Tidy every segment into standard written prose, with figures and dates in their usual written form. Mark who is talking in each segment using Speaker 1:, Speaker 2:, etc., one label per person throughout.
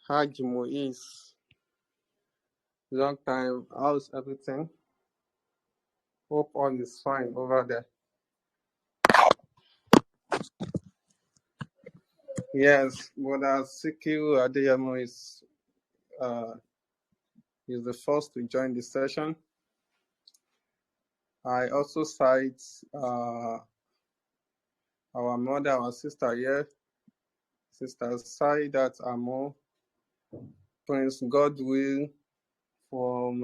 Speaker 1: Hi, Moise. Long time. How's everything? Hope all is fine over there. Yes, Brother Sikiru Adeyemo is the first to join the session. I also cite our mother, our sister here, Sister Saidat Amo, Prince Godwill from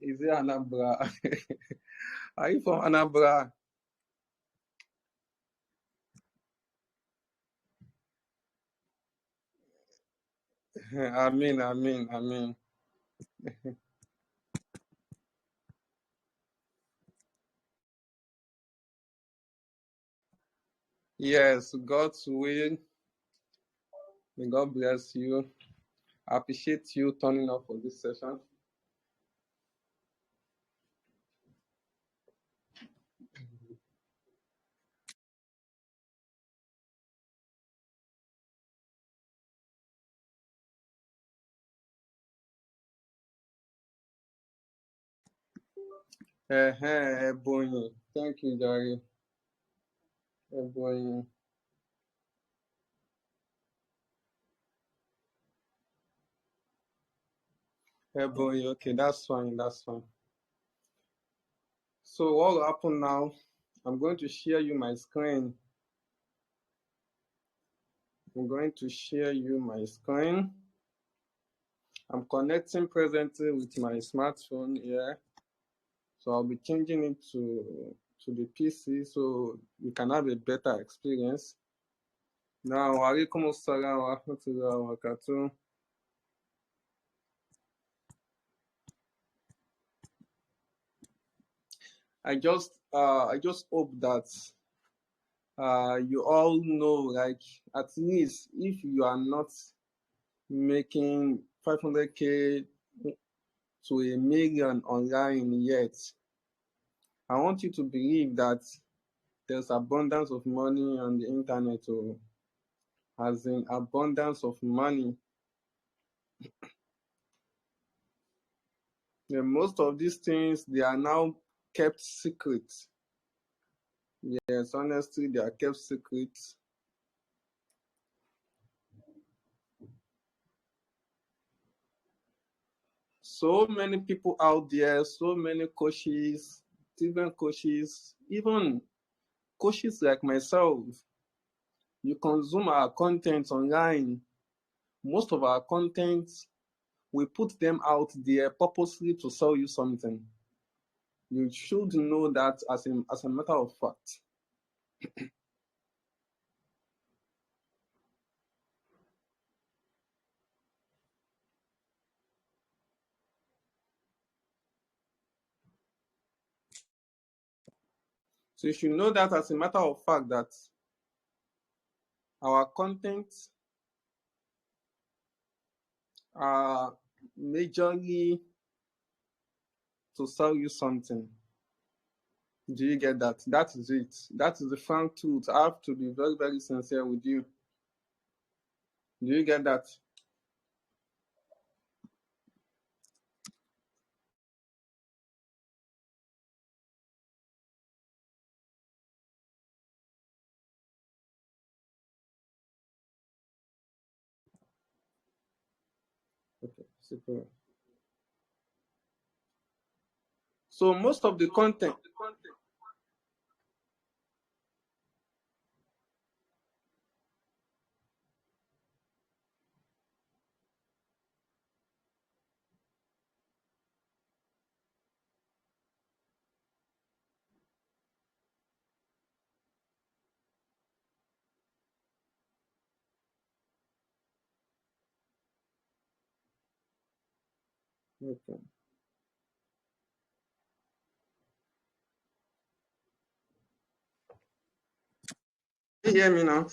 Speaker 1: is it Anambra? Are you from Anambra? Amen. Yes, God's will. May God bless you. I appreciate you turning up for this session. Ebony. Thank you, Jerry. Ebony. Ebony. Okay, that's fine. So what will happen now? I'm going to share you my screen. I'm connecting presently with my smartphone here. So I'll be changing it to the PC so you can have a better experience. Now, alaikum assalam wa rahmatullahi wa barakatuh. I just hope that you all know, like, at least if you are not making 500k to 1 million online yet, I want you to believe that there's abundance of money on the internet, or as in abundance of money. Most of these things, they are now kept secret. Yes, honestly, they are kept secret. So many people out there, so many coaches, different coaches, even coaches like myself. You consume our content online. Most of our content, we put them out there purposely to sell you something. You should know that as a matter of fact. So you should know that as a matter of fact that our content are majorly to sell you something. Do you get that? That is it. That is the frank truth. I have to be very, very sincere with you. Do you get that? Okay, super. So most of the content. Okay. You hear me now?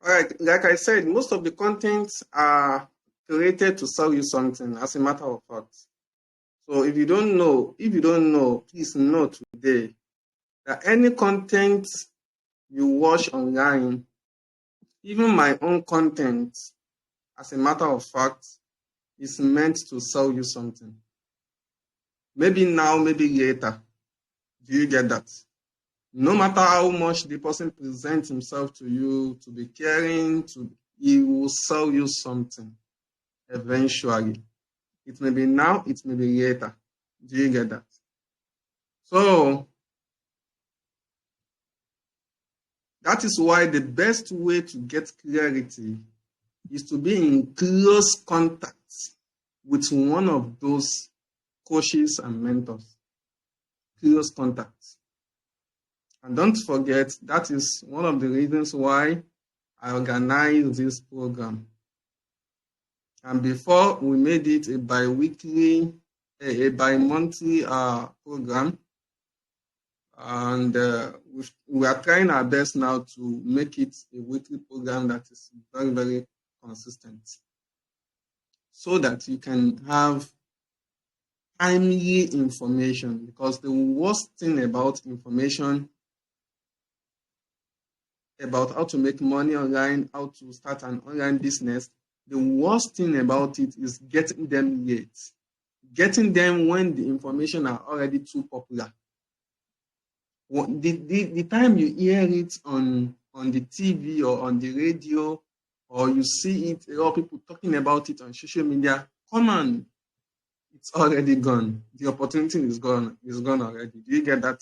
Speaker 1: All right, like I said, most of the contents are created to sell you something, as a matter of fact. So if you don't know, please know today that any content you watch online, even my own content, as a matter of fact, is meant to sell you something. Maybe now, maybe later. Do you get that? No matter how much the person presents himself to you, to be caring, he will sell you something eventually. It may be now, it may be later. Do you get that? So that is why the best way to get clarity is to be in close contact with one of those coaches and mentors. Close contact. And don't forget, that is one of the reasons why I organized this program. And before, we made it a bi-monthly program. And we are trying our best now to make it a weekly program that is very, very consistent, so that you can have timely information. Because the worst thing about information about how to make money online, how to start an online business, the worst thing about it is getting them late. Getting them when the information are already too popular. The time you hear it on the TV or on the radio, or you see it, a lot of people talking about it on social media, come on, it's already gone. The opportunity is gone already. Do you get that?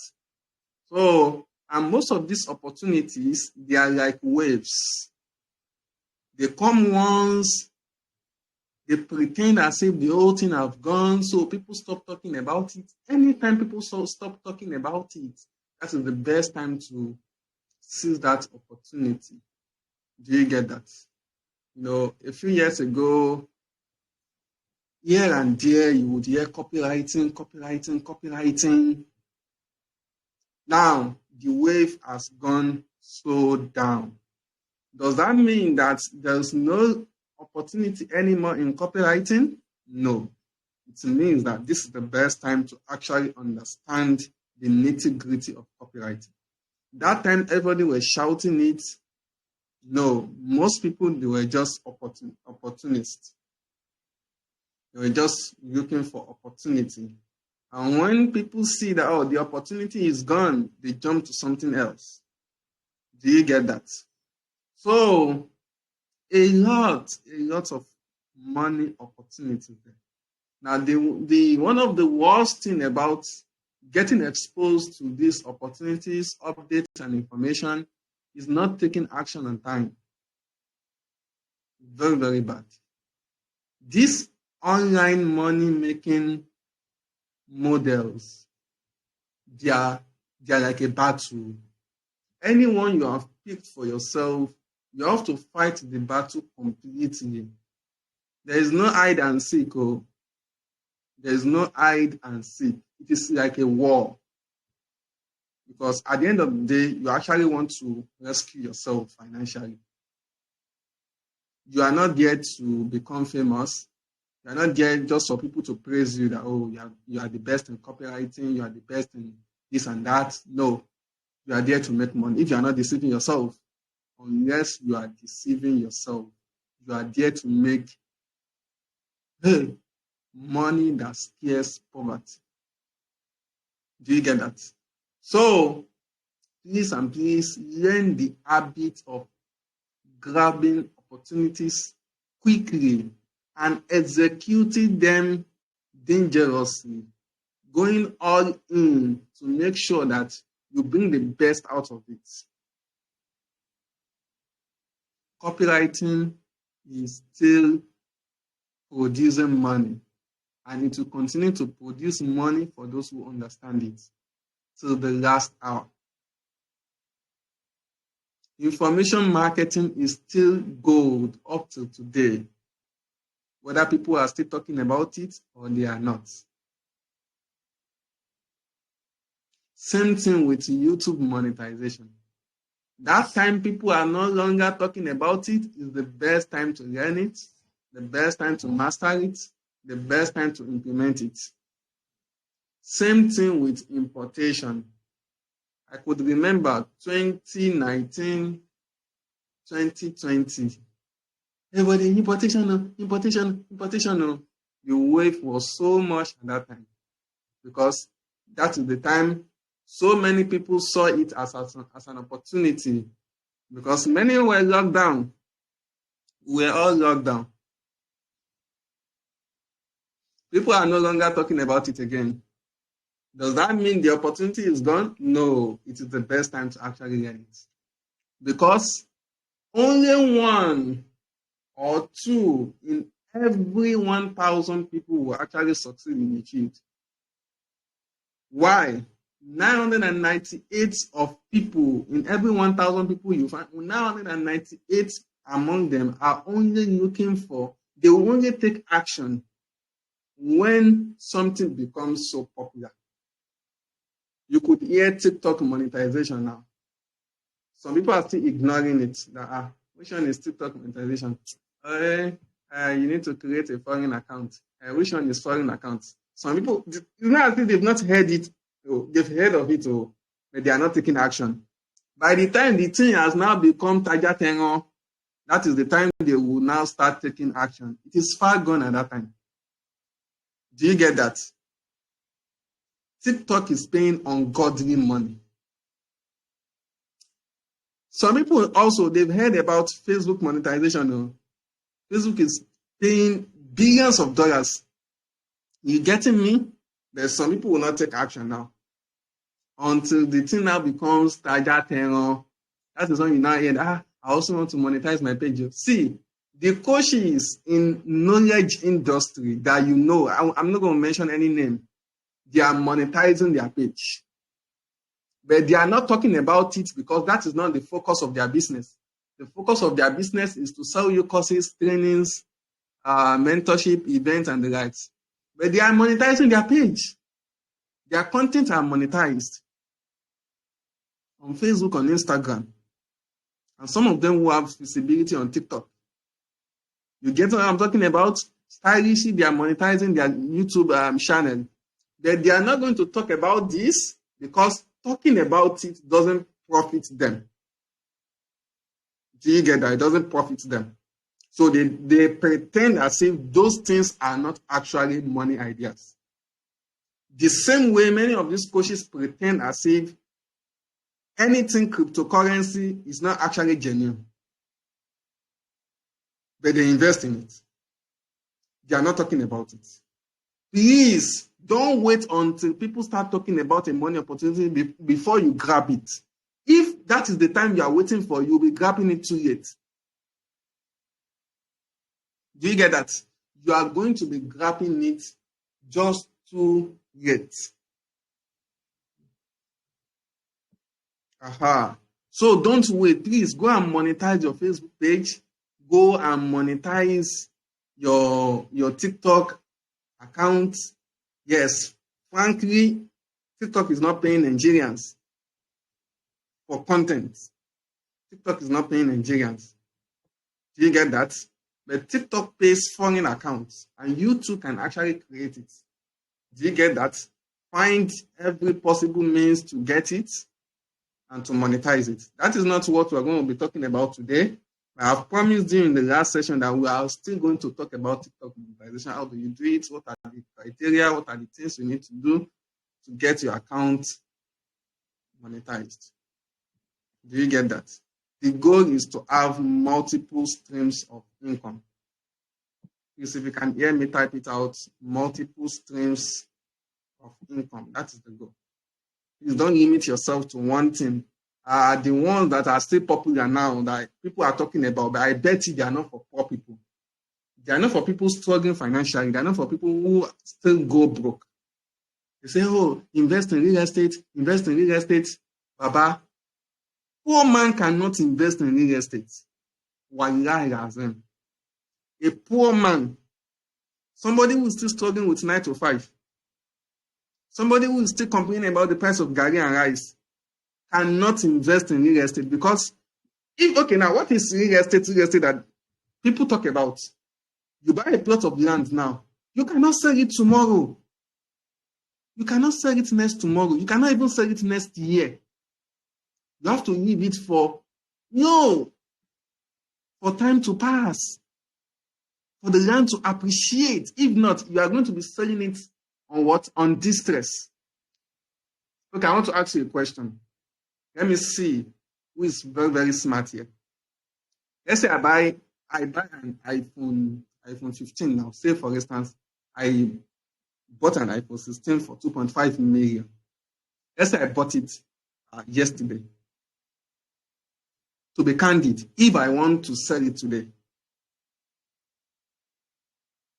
Speaker 1: So, and most of these opportunities, they are like waves. They come once, they pretend as if the whole thing have gone, so people stop talking about it. Anytime people stop talking about it, that is the best time to seize that opportunity. Do you get that? You know, a few years ago, here and there, you would hear copywriting. Now, the wave has gone so down. Does that mean that there's no opportunity anymore in copywriting? No. It means that this is the best time to actually understand the nitty-gritty of copywriting. That time, everybody was shouting it. No, most people, they were just opportunists. They were just looking for opportunity. And when people see that, oh, the opportunity is gone, they jump to something else. Do you get that? So, a lot of money opportunities there. Now, the one of the worst thing about getting exposed to these opportunities, updates, and information is not taking action on time. Very, very bad. These online money-making models, they are like a battle. Anyone you have picked for yourself, you have to fight the battle completely. There is no hide and seek. Oh. There is no hide and seek. It is like a war. Because at the end of the day, you actually want to rescue yourself financially. You are not there to become famous. You are not there just for people to praise you that, oh, you are the best in copywriting, you are the best in this and that. No, you are there to make money. If you are not deceiving yourself, unless you are deceiving yourself, you are there to make money that scares poverty. Do you get that? So, please and please learn the habit of grabbing opportunities quickly and executing them dangerously, going all in to make sure that you bring the best out of it. Copywriting is still producing money, and it will continue to produce money for those who understand it till the last hour. Information marketing is still gold up till today, whether people are still talking about it or they are not. Same thing with YouTube monetization. That time people are no longer talking about it is the best time to learn it. the best time to master it, the best time to implement it. Same thing with importation. I could remember 2019, 2020. Everybody, importation. The wave was so much at that time because that is the time so many people saw it as an opportunity because many were locked down. We were all locked down. People are no longer talking about it again. Does that mean the opportunity is gone? No, it is the best time to actually learn it. Because only 1 or 2 in every 1,000 people will actually succeed in the field. Why? 998 of people in every 1,000 people you find, 998 among them are only looking for, they will only take action when something becomes so popular. You could hear TikTok monetization now. Some people are still ignoring it. That, which one is TikTok monetization? You need to create a foreign account. Which one is foreign account? Some people, it's not as if they've not heard it. They've heard of it, but they are not taking action. By the time the thing has now become Taja Tengo, that is the time they will now start taking action. It is far gone at that time. Do you get that? TikTok is paying ungodly money. Some people also, they've heard about Facebook monetization. Facebook is paying billions of dollars. You getting me? There's some people will not take action now. Until the thing now becomes Taja Tengo. That is when you now hear, I also want to monetize my page. See, the coaches in knowledge industry that you know, I'm not going to mention any name, they are monetizing their page. But they are not talking about it because that is not the focus of their business. The focus of their business is to sell you courses, trainings, mentorship, events, and the likes. But they are monetizing their page. Their content are monetized on Facebook, on Instagram. And some of them will have visibility on TikTok. You get what I'm talking about? Stylishly, they are monetizing their YouTube channel. But they are not going to talk about this because talking about it doesn't profit them. Do you get that? It doesn't profit them. So they pretend as if those things are not actually money ideas. The same way many of these coaches pretend as if anything cryptocurrency is not actually genuine. But they invest in it. They are not talking about it. Please don't wait until people start talking about a money opportunity before you grab it. If that is the time you are waiting for, you'll be grabbing it too late. Do you get that? You are going to be grabbing it just too late. So don't wait. Please go and monetize your Facebook page. Go and monetize your TikTok account. Yes, frankly, TikTok is not paying Nigerians for content. TikTok is not paying Nigerians. Do you get that? But TikTok pays foreign accounts, and you too can actually create it. Do you get that? Find every possible means to get it and to monetize it. That is not what we're going to be talking about today. I have promised you in the last session that we are still going to talk about TikTok monetization. How do you do it? What are the criteria? What are the things you need to do to get your account monetized? Do you get that? The goal is to have multiple streams of income. Please, if you can hear me type it out, multiple streams of income. That is the goal. Please don't limit yourself to one thing. The ones that are still popular now that people are talking about, but I bet you they are not for poor people. They are not for people struggling financially. They are not for people who still go broke. They say, oh, invest in real estate, Baba. Poor man cannot invest in real estate. Wallahi azim. A poor man, somebody who is still struggling with 9 to 5, somebody who is still complaining about the price of garri and rice, cannot invest in real estate because now what is real estate that people talk about? You buy a plot of land now. You cannot sell it tomorrow. You cannot sell it next tomorrow. You cannot even sell it next year. You have to leave it for time to pass, for the land to appreciate. If not, you are going to be selling it on what? On distress. Okay, I want to ask you a question. Let me see who is very, very smart here. Let's say I buy an iPhone 15 now. Say, for instance, I bought an iPhone 16 for 2.5 million. Let's say I bought it yesterday. To be candid, if I want to sell it today,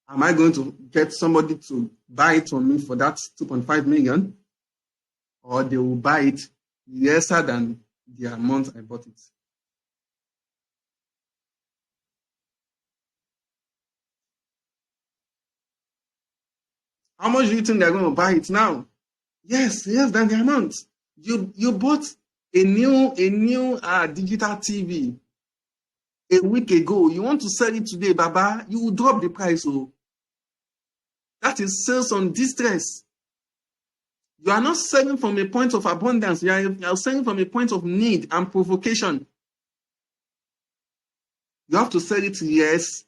Speaker 1: am I going to get somebody to buy it from me for that 2.5 million? Or they will buy it lesser than the amount I bought it? How much do you think they're going to buy it now? Yes, less than the amount. You bought a new digital TV a week ago. You want to sell it today, Baba, you will drop the price. Oh, that is sales on distress. You are not selling from a point of abundance. You are selling from a point of need and provocation. You have to sell it less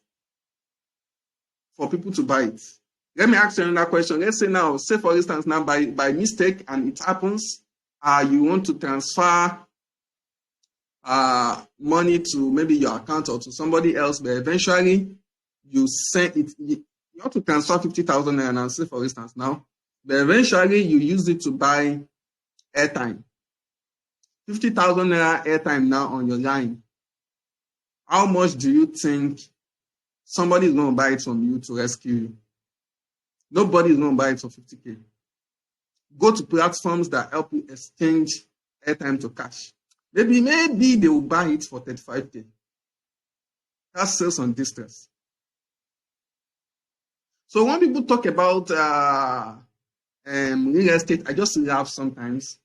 Speaker 1: for people to buy it. Let me ask you another question. Let's say now, say for instance, now by mistake, and it happens, you want to transfer money to maybe your account or to somebody else, but eventually you send it. You have to transfer 50,000 naira now, say for instance now, but eventually you use it to buy airtime. 50,000 naira airtime now on your line. How much do you think somebody is going to buy it from you to rescue you? Nobody is going to buy it for 50K. Go to platforms that help you exchange airtime to cash. Maybe they will buy it for 35K. That's sales on distress. So when people talk about real estate, I just laugh sometimes.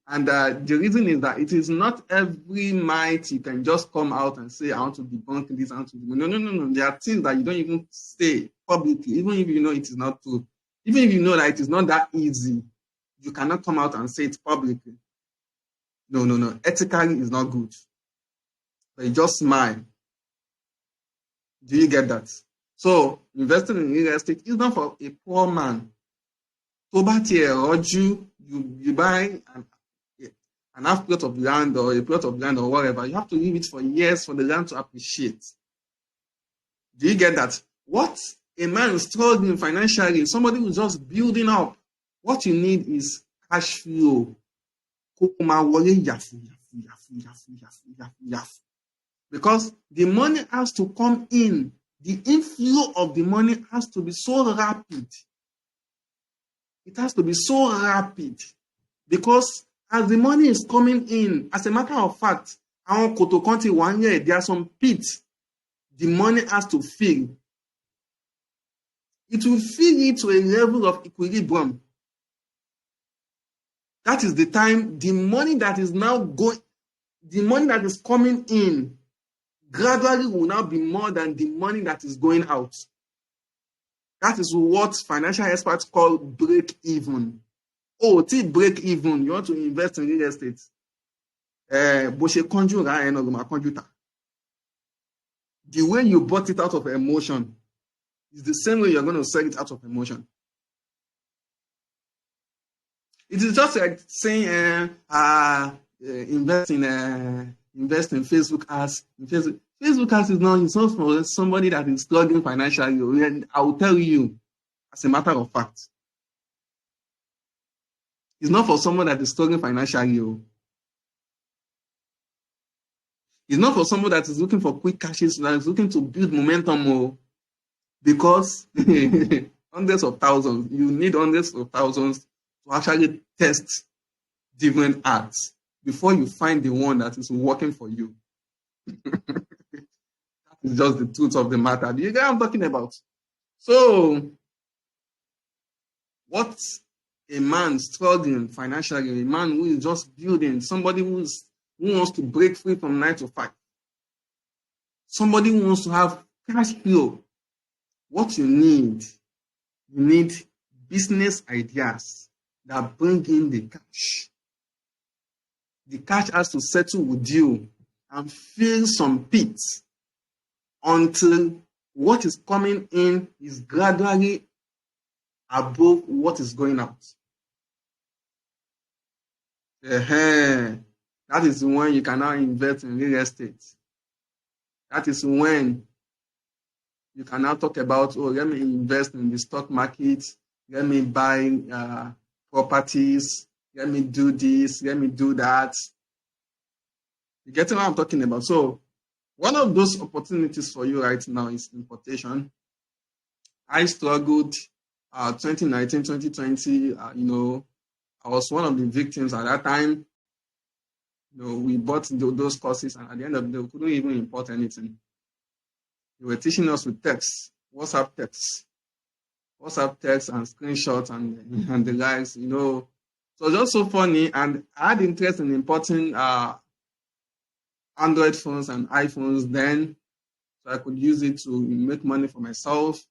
Speaker 1: And the reason is that it is not every night you can just come out and say, I want to debunk this, I want to debunk. No. There are things that you don't even say publicly, even if you know it is not true. Even if you know that it is not that easy, you cannot come out and say it publicly. No. Ethically is not good. But you just smile. Do you get that? So investing in real estate is not for a poor man. You buy an half plot of land or a plot of land or whatever. You have to leave it for years for the land to appreciate. Do you get that? What a man struggling financially, somebody who's just building up, what you need is cash flow. Because the money has to come in. The inflow of the money has to be so rapid. It has to be so rapid. Because as the money is coming in, as a matter of fact, our Koto County 1 year, there are some pits the money has to fill. It will fill it to a level of equilibrium. That is the time the money that is now going, the money that is coming in gradually will now be more than the money that is going out. That is what financial experts call break even. Oh, till break even, you want to invest in real estate. The way you bought it out of emotion is the same way you're going to sell it out of emotion. It is just like saying, invest in Facebook ads. Facebook ads is not for somebody that is struggling financially. And I will tell you, as a matter of fact, it's not for someone that is struggling financially. It's not for someone that is looking for quick cashes, that is looking to build momentum. Because hundreds of thousands, you need hundreds of thousands to actually test different ads before you find the one that is working for you. That is just the truth of the matter. Do you get what I'm talking about? So, what a man struggling financially, a man who is just building, somebody who wants to break free from 9 to 5. Somebody wants to have cash flow. What you need business ideas that bring in the cash. The cash has to settle with you and fill some pits until what is coming in is gradually above what is going out. That is when you can now invest in real estate. That is when you can now talk about, oh, let me invest in the stock market, let me buy properties, let me do this, let me do that. You get what I'm talking about? So one of those opportunities for you right now is importation. I struggled 2019, 2020, I was one of the victims at that time. We bought those courses, and at the end of the day, we couldn't even import anything. They were teaching us with text, WhatsApp text and screenshots and the likes, So just so funny, and I had interest in importing Android phones and iPhones then, so I could use it to make money for myself.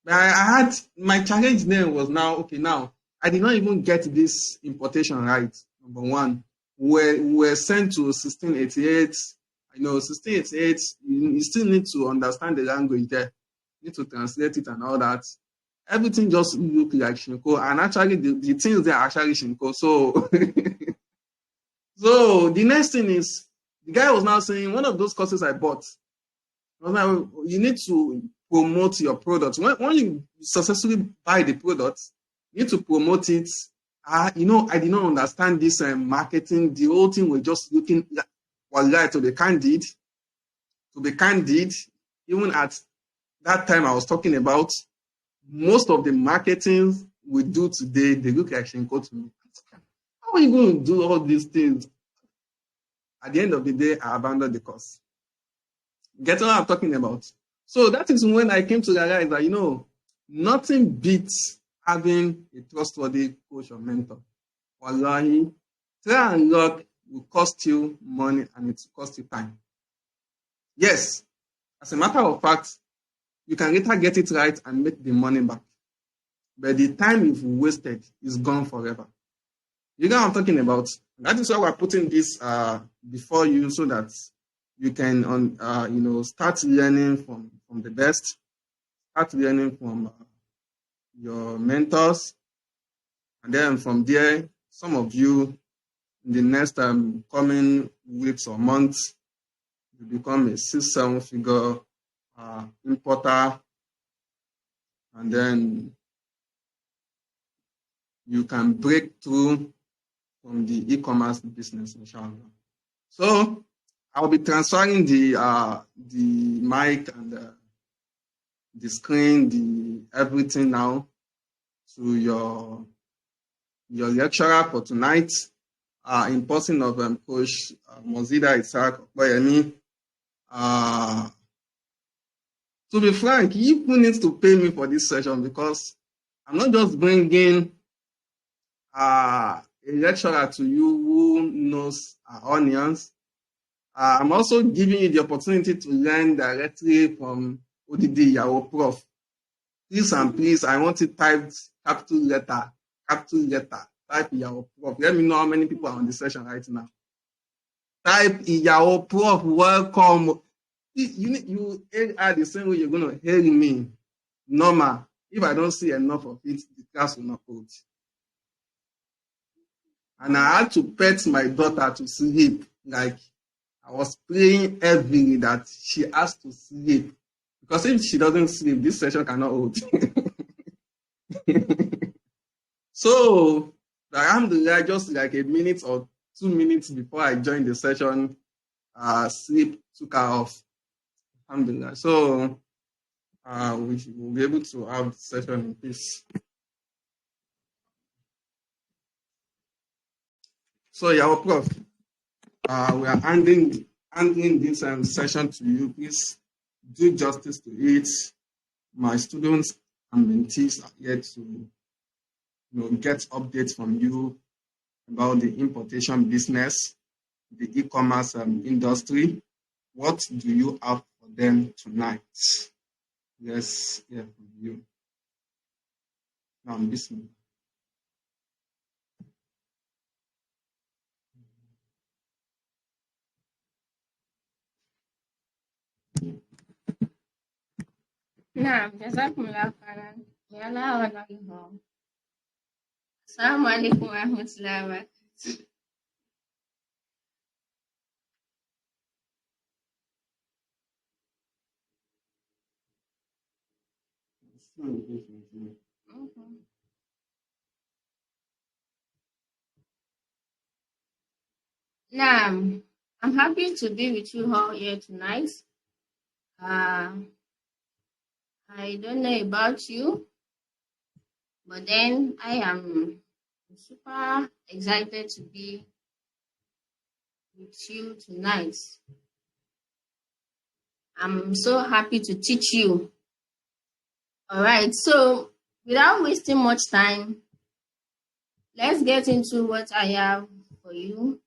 Speaker 1: But I had, my challenge then was now I did not even get this importation right. Number one, we're sent to 1688. 1688, you still need to understand the language there. You need to translate it and all that. Everything just looked like Shinko, and actually the things there are actually Shinko. So, so the next thing is, the guy was now saying, one of those courses I bought, you need to promote your product. When you successfully buy the product, you need to promote it. I did not understand this marketing. The whole thing was just looking to be candid. Even at that time I was talking about, most of the marketing we do today, they look like Shinko to me. How are you going to do all these things? At the end of the day, I abandoned the course. Get what I'm talking about? So that is when I came to realize that, nothing beats having a trustworthy coach or mentor. Wallahi, try and luck will cost you money and it will cost you time. Yes, as a matter of fact, you can later get it right and make the money back. But the time you've wasted is gone forever. You know what I'm talking about? That is why we're putting this before you, so that you can start learning from the best, start learning from your mentors, and then from there, some of you in the next coming weeks or months, you become a 6-7 figure importer, and then you can break through from the e-commerce business, inshallah. So I'll be transferring the mic and the screen, the everything now to your lecturer for tonight, in person of Coach Mozida Isaac Okoyemi. To be frank, you need to pay me for this session, because I'm not just bringing a lecturer to you who knows onions. I'm also giving you the opportunity to learn directly from ODD Yahoo Prof. Please and please, I want it typed capital letter, type Yahoo Prof. Let me know how many people are on the session right now. Type Yahoo Prof, welcome. You are the same way you're going to hail me. Normal. If I don't see enough of it, the class will not hold. And I had to pet my daughter to sleep. Like, I was praying heavily that she has to sleep. Because if she doesn't sleep, this session cannot hold. So, alhamdulillah, just like a minute or 2 minutes before I joined the session, sleep took her off. Alhamdulillah. So, we will be able to have the session in peace. So, Yahoo Prof, we are handing this session to you. Please do justice to it. My students and mentees are here to get updates from you about the importation business, the e-commerce industry. What do you have for them tonight. Let's hear from you. I'm listening.
Speaker 2: نعم جزاكم الله خيرا. يلا ونعيهم. السلام عليكم ورحمة الله وبركاته. نعم, I'm happy to be with you all here tonight. I don't know about you, but then I am super excited to be with you tonight. I'm so happy to teach you. All right, so without wasting much time, let's get into what I have for you.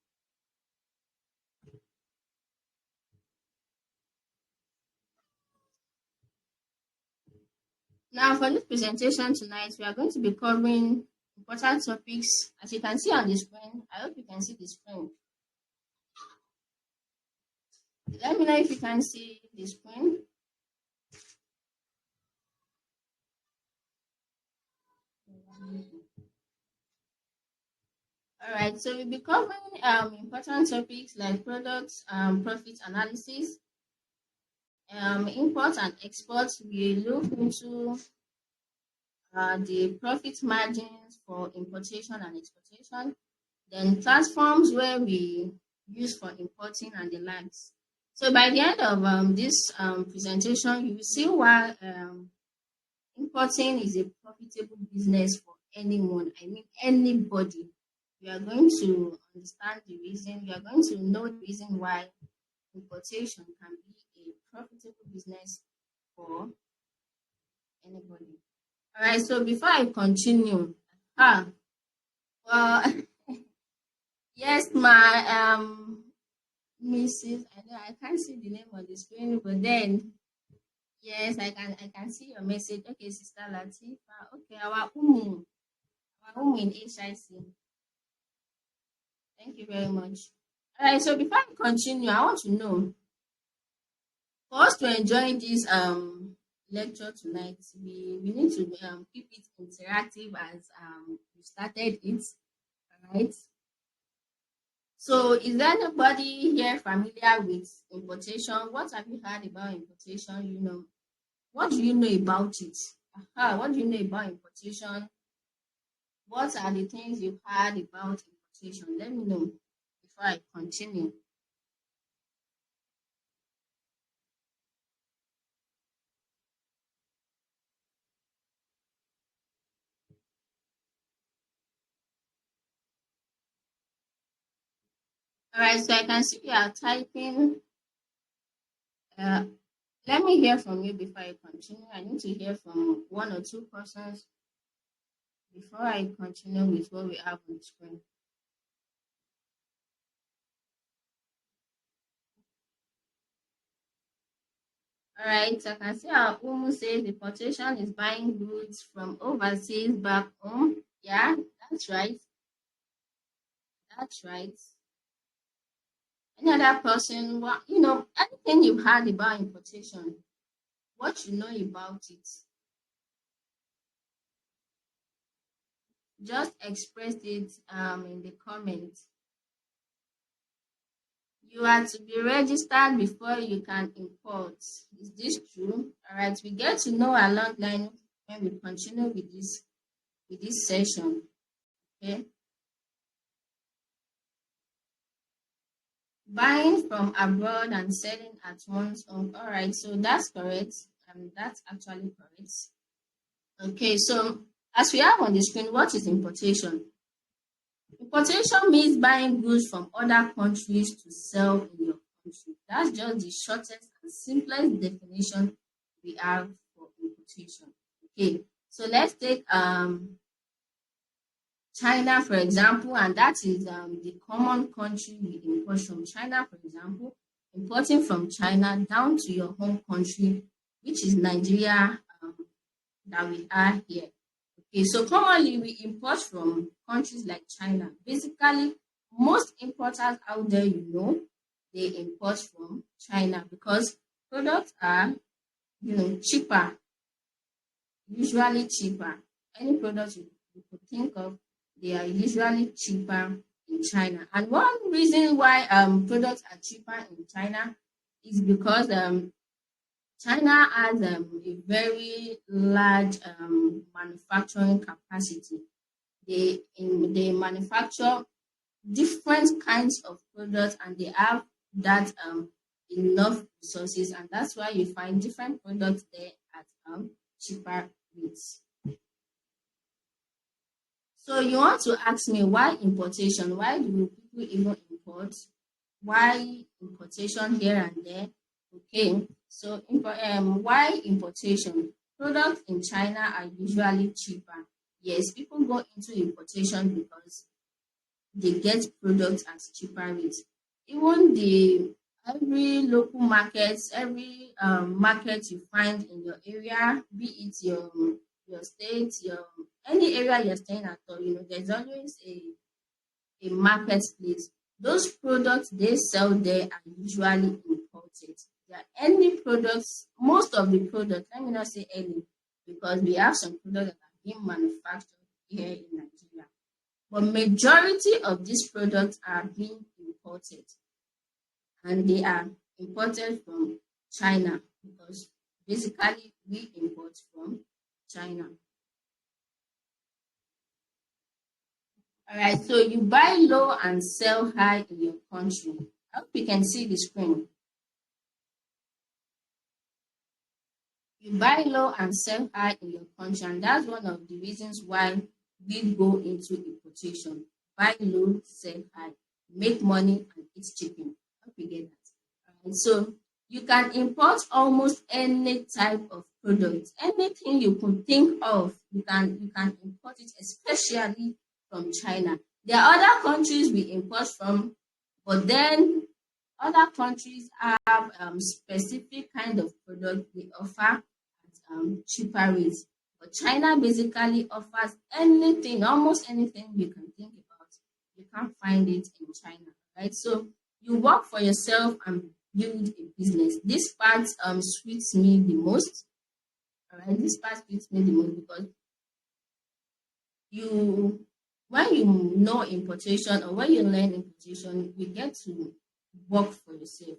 Speaker 2: Now, for this presentation tonight, we are going to be covering important topics. As you can see on the screen, I hope you can see the screen. Let me know if you can see the screen. All right, so we'll be covering important topics like products, profit analysis, import and export. We look into the profit margins for importation and exportation, then platforms where we use for importing and the likes. So by the end of this presentation, you will see why importing is a profitable business for anyone. I mean, anybody. You are going to understand the reason. You are going to know the reason why importation can be a profitable business for anybody. All right. So before I continue, well, yes, my Mrs. I know I can't see the name on the screen, but then yes, I can see your message. Okay, Sister Latifa. Okay, our umu in HIC. Thank you very much. All right, so before I continue, I want to know, for us to enjoy this lecture tonight, we need to keep it interactive as we started it. All right. So is there anybody here familiar with importation? What have you heard about importation? You know, what do you know about it? What do you know about importation? What are the things you've heard about importation? Let me know before I continue. All right, so I can see you are typing. Let me hear from you before I continue. I need to hear from one or two persons before I continue with what we have on the screen. All right, so I can see our Umu says importation is buying goods from overseas back home. Yeah, that's right. That's right. Any other person, you know, anything you've heard about importation, what you know about it, just express it in the comments. You are to be registered before you can import. Is this true? All right, we get to know along the line when we continue with this session. Okay. Buying from abroad and selling at once. All right, so that's correct. That's actually correct. Okay, so as we have on the screen, what is importation? Importation means buying goods from other countries to sell in your country. That's just the shortest and simplest definition we have for importation. Okay, so let's take China, for example, and that is the common country we import from. China, for example, importing from China down to your home country, which is Nigeria, that we are here. Okay, so commonly we import from countries like China. Basically, most importers out there, they import from China because products are, cheaper, usually cheaper. Any products you could think of, they are usually cheaper in China. And one reason why products are cheaper in China is because China has a very large manufacturing capacity. They manufacture different kinds of products, and they have that enough resources, and that's why you find different products there at cheaper rates. So you want to ask me why importation? Why do people even import? Why importation here and there? Okay, so why importation? Products in China are usually cheaper. Yes, people go into importation because they get products at cheaper rates. Even every local markets, every market you find in your area, be it your state, any area you're staying at all, there's always a marketplace. Those products they sell there are usually imported. There are any products, most of the products, let me not say any, because we have some products that are being manufactured here in Nigeria. But majority of these products are being imported, and they are imported from China because basically we import from China. All right, so you buy low and sell high in your country. I hope you can see the screen. You buy low and sell high in your country, and that's one of the reasons why we go into importation. Buy low, sell high, make money, and eat chicken. I hope you get that. All right, so you can import almost any type of product, anything you could think of. You can import it, especially from China. There are other countries we import from, but then other countries have specific kind of product they offer at cheaper rates. But China basically offers anything, almost anything you can think about. You can't find it in China, right? So you work for yourself and build a business. This part suits me the most. All right, this part suits me the most because when you know importation or when you learn importation, you get to work for yourself,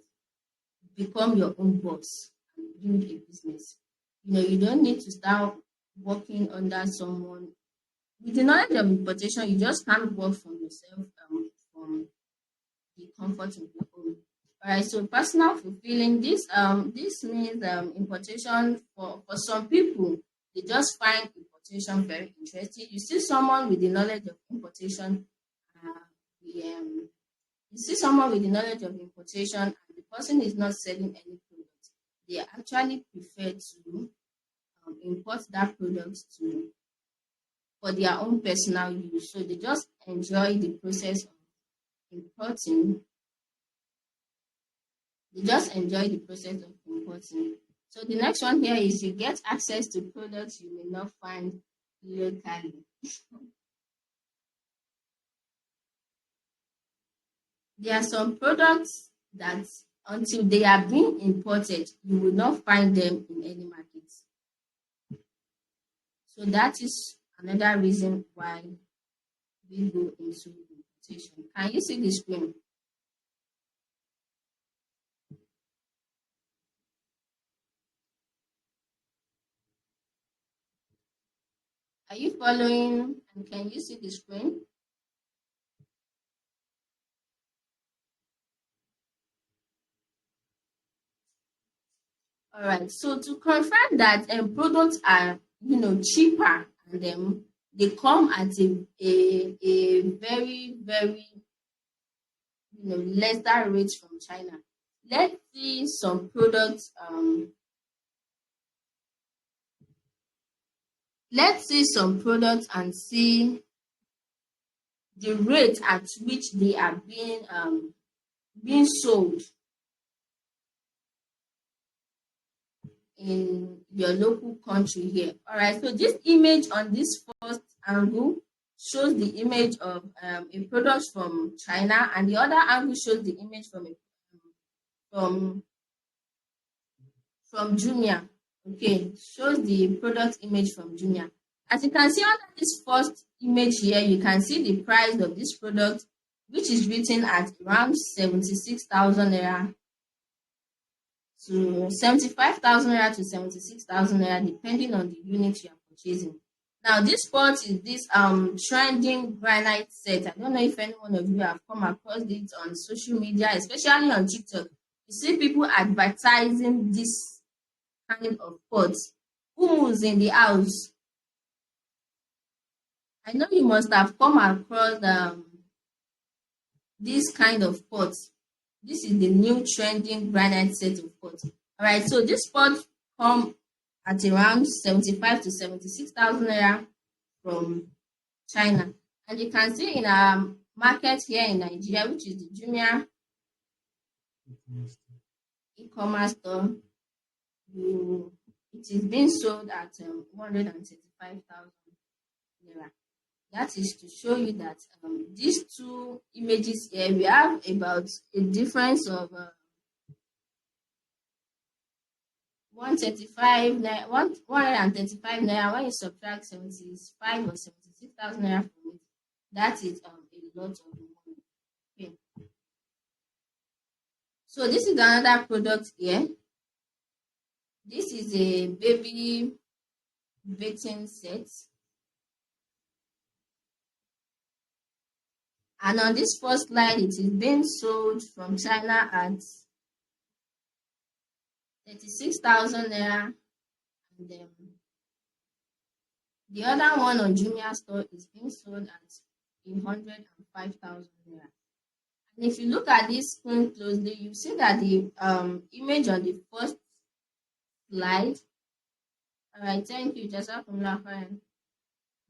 Speaker 2: become your own boss, and build a business. You don't need to start working under someone. With the knowledge of importation, you just can't work from yourself, from the comfort of your home. All right, so personal fulfilling. This means importation for some people, they just find importation very interesting. You see someone with the knowledge of importation, you see someone with the knowledge of importation, and the person is not selling any product. They actually prefer to import that product for their own personal use. So they just enjoy the process of importing. They just enjoy the process of importing. So the next one here is you get access to products you may not find locally. There are some products that until they are being imported, you will not find them in any market. So that is another reason why we go into importation. Can you see the screen? Are you following? And can you see the screen? All right. So to confirm that products are cheaper, and they come at a very very lesser rate from China. Let's see some products. Let's see some products and see the rate at which they are being sold. in your local country here. All right, so this image on this first angle shows the image of a product from China, and the other angle shows the image from Jumia. Okay, shows the product image from Jumia. As you can see under this first image here, you can see the price of this product, which is written at around 76,000 naira to 75,000 naira to 76,000 naira, depending on the unit you are purchasing. Now, this pot is this trending granite set. I don't know if any one of you have come across it on social media, especially on TikTok. You see people advertising this kind of pots. Who's in the house? I know you must have come across this kind of pot. This is the new trending granite set of pots. All right, so this pot come at around 75 to 76,000 naira from China, and you can see in our market here in Nigeria, which is the Jumia e-commerce store, it is being sold at 135,000 naira. That is to show you that these two images here, we have about a difference of 135 naira, 135 naira. When you subtract 75 or 76,000 naira from it, that is a lot of money. Okay. So this is another product here. This is a baby bathing set. And on this first slide, it is being sold from China at 36,000 naira. And the other one on Jumia store is being sold at 105,000 naira. And if you look at this screen closely, you see that the image on the first slide. All right, thank you, Jazakumullah khairan.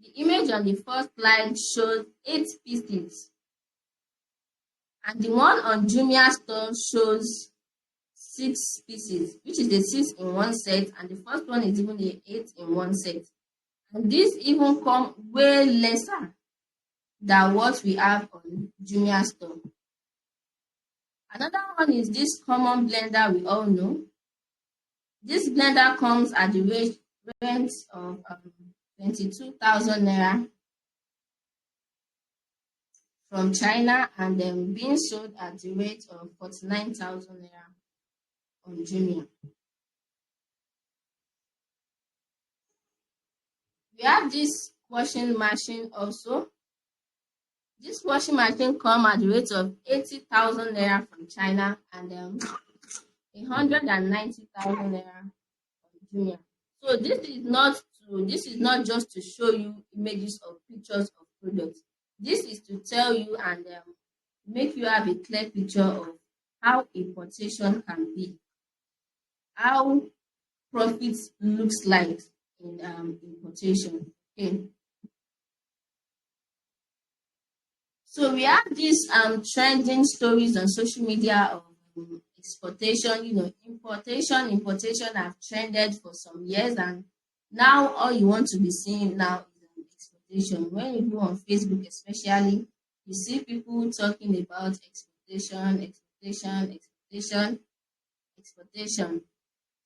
Speaker 2: The image on the first slide shows 8 pieces. And the one on Jumia store shows 6 pieces, which is the 6 in one set, and the first one is even the 8 in one set. And these even come way lesser than what we have on Jumia store. Another one is this common blender we all know. This blender comes at the rate of 22,000 naira from China, and then being sold at the rate of 49,000 naira on Jumia. We have this washing machine also. This washing machine comes at the rate of 80,000 naira from China, and 190,000 naira from Jumia. So this is not just to show you images or pictures of products. This is to tell you and make you have a clear picture of how importation can be, how profit looks like in importation. Okay. So we have these trending stories on social media of exportation. Importation have trended for some years, and now all you want to be seeing now is exportation. When you go on Facebook especially, you see people talking about exportation.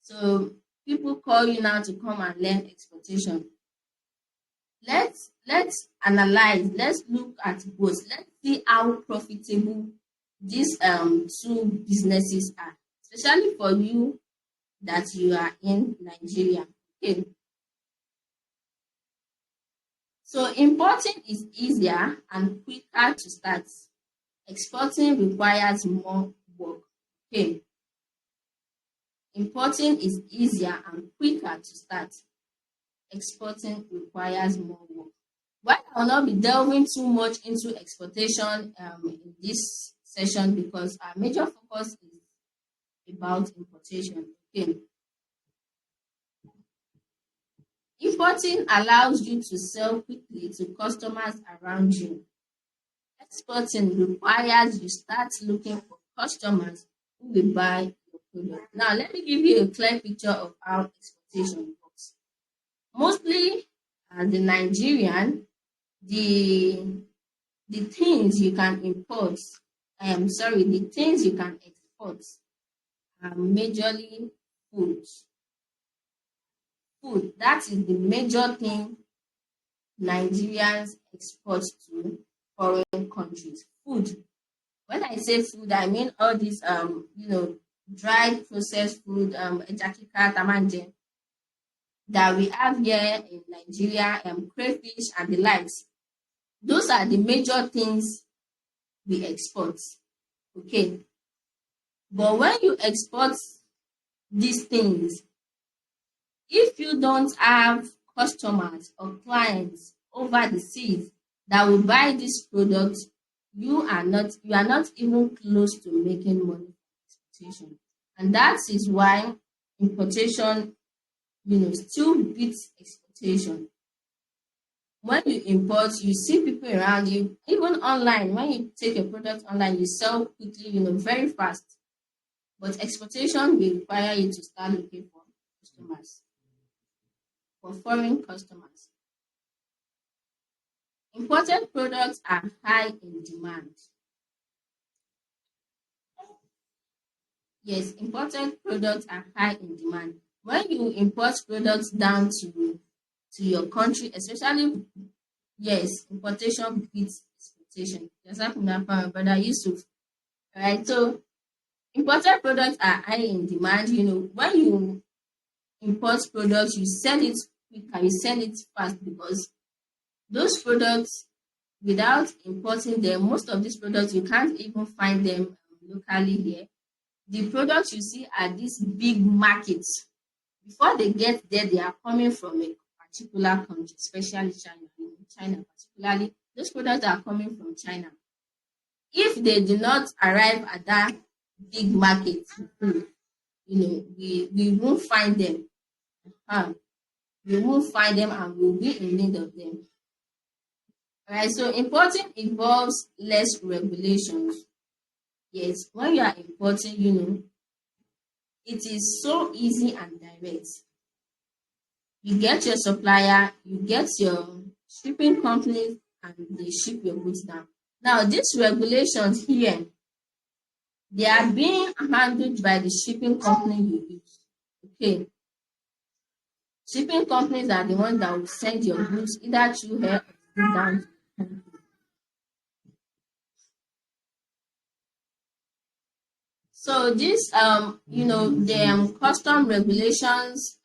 Speaker 2: So people call you now to come and learn exportation. Let's analyze, let's look at both. Let's see how profitable these two businesses are, especially for you that you are in Nigeria. Okay. So importing is easier and quicker to start. Exporting requires more work. Okay. Importing is easier and quicker to start. Exporting requires more work. While I will not be delving too much into exportation in this session, because our major focus is about importation. Okay. Importing allows you to sell quickly to customers around you. Exporting requires you start looking for customers who will buy your product. Now, let me give you a clear picture of how exportation works. Mostly, as a Nigerian, the things you can import, the things you can export are majorly food. Food, that is the major thing Nigerians export to foreign countries. Food. When I say food, I mean all these dried processed food, ejakika, tamanje, that we have here in Nigeria, crayfish and the likes. Those are the major things we export. Okay. But when you export these things, if you don't have customers or clients over the seas that will buy this product, you are not even close to making money from exportation. And that is why importation, still beats exportation. When you import, you see people around you, even online. When you take a product online, you sell quickly, very fast. But exportation will require you to start looking for customers, for foreign customers. Imported products are high in demand. Yes, imported products are high in demand. When you import products down to your country, especially, yes, importation beats exportation. Just like my brother Yusuf. Right? So imported products are high in demand. When you import products, you sell it quicker, you sell it fast, because those products, without importing them, most of these products you can't even find them locally here. The products you see at these big markets, before they get there, they are coming from a particular country, especially China. China particularly, those products are coming from China. If they do not arrive at that big market, we won't find them. We won't find them and we'll be in need of them. All right, so importing involves less regulations. Yes, when you are importing, it is so easy and direct. You get your supplier, you get your shipping company, and they ship your goods down. Now, these regulations here, they are being handled by the shipping company you use. Okay. Shipping companies are the ones that will send your goods either through air or down to the country. So this, the custom regulations,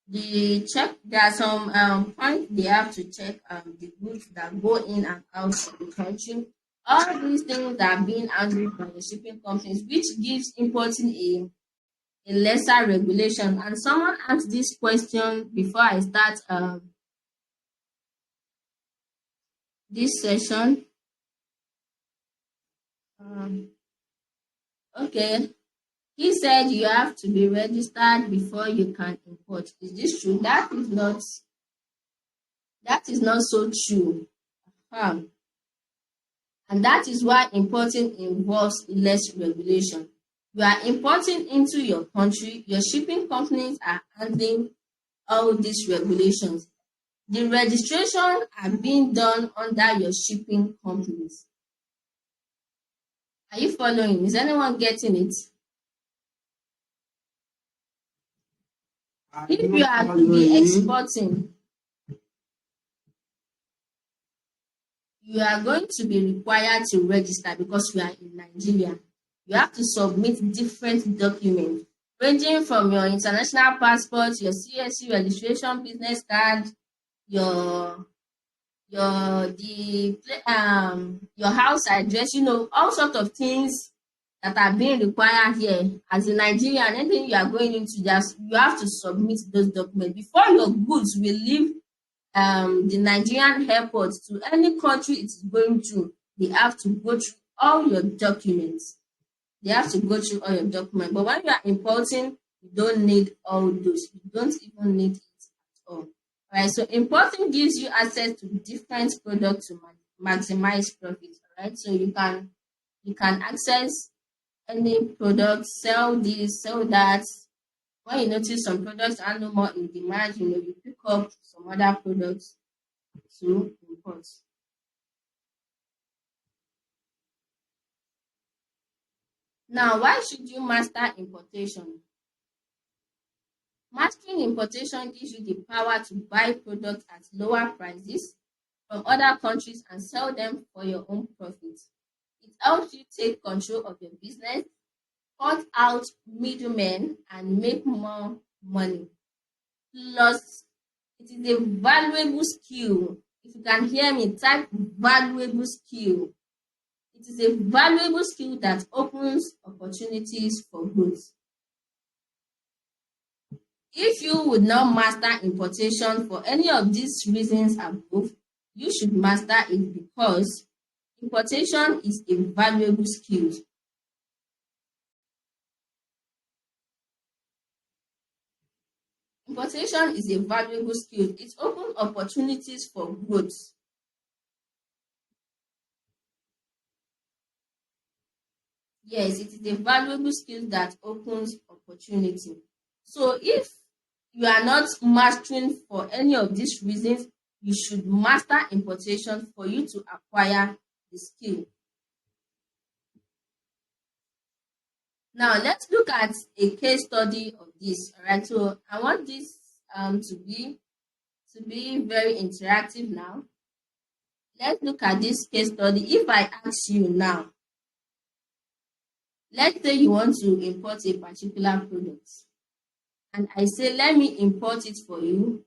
Speaker 2: there are some points they have to check the goods that go in and out of the country. All these things are being handled by the shipping companies, which gives importing a lesser regulation. And someone asked this question before I start this session. Okay. He said you have to be registered before you can import. Is this true? That is not so true. And that is why importing involves less regulation. You are importing into your country, your shipping companies are handling all these regulations. The registration are being done under your shipping companies. Are you following? Is anyone getting it? If you are to be exporting, you are going to be required to register because you are in Nigeria. You have to submit different documents, ranging from your international passport, your CSC registration, business card, your house address, all sorts of things that are being required here. As a Nigerian, anything you are going into, you have to submit those documents before your goods will leave the Nigerian airport to any country it is going to. They have to go through all your documents. But when you are importing, you don't need all those. You don't even need it at all. Right, so importing gives you access to different products to maximize profit. Right, so you can access any product, sell this, sell that. When you notice some products are no more in demand, you pick up some other products to import. Now, why should you master importation? Mastering importation gives you the power to buy products at lower prices from other countries and sell them for your own profit. It helps you take control of your business, cut out middlemen, and make more money. Plus, it is a valuable skill. If you can hear me, type valuable skill. It is a valuable skill that opens opportunities for growth. If you would not master importation for any of these reasons above, you should master it because importation is a valuable skill. Importation is a valuable skill. It opens opportunities for growth. Yes, it is a valuable skill that opens opportunity. So if you are not mastering for any of these reasons, you should master importation for you to acquire the skill. Now let's look at a case study of this. All right, so I want this to be very interactive now. Let's look at this case study. If I ask you now, let's say you want to import a particular product, and I say, let me import it for you,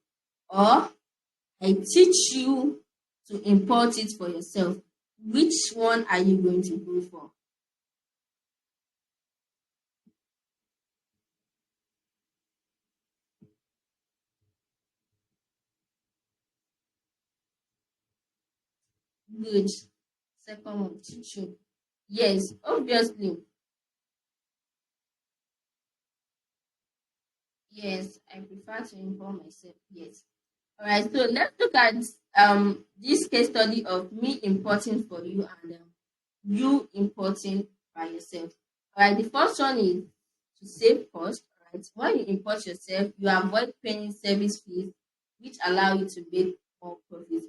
Speaker 2: or I teach you to import it for yourself. Which one are you going to go for? Good. Second one, teach you. Yes, obviously. Yes, I prefer to import myself. Yes. All right, so let's look at this case study of me importing for you and you importing by yourself. All right, the first one is to save cost. All right, when you import yourself, you avoid paying service fees, which allow you to make more profit.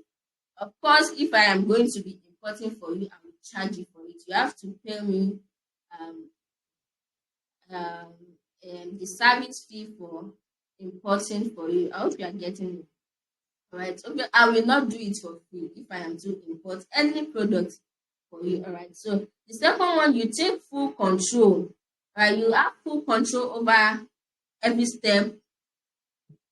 Speaker 2: Of course, if I am going to be importing for you, I will charge you for it. You have to pay me um, um, the service fee for importing for you. I hope you are getting it. All right. Okay, I will not do it for free if I am to import any product for you. All right. So the second one, you take full control. Right. You have full control over every step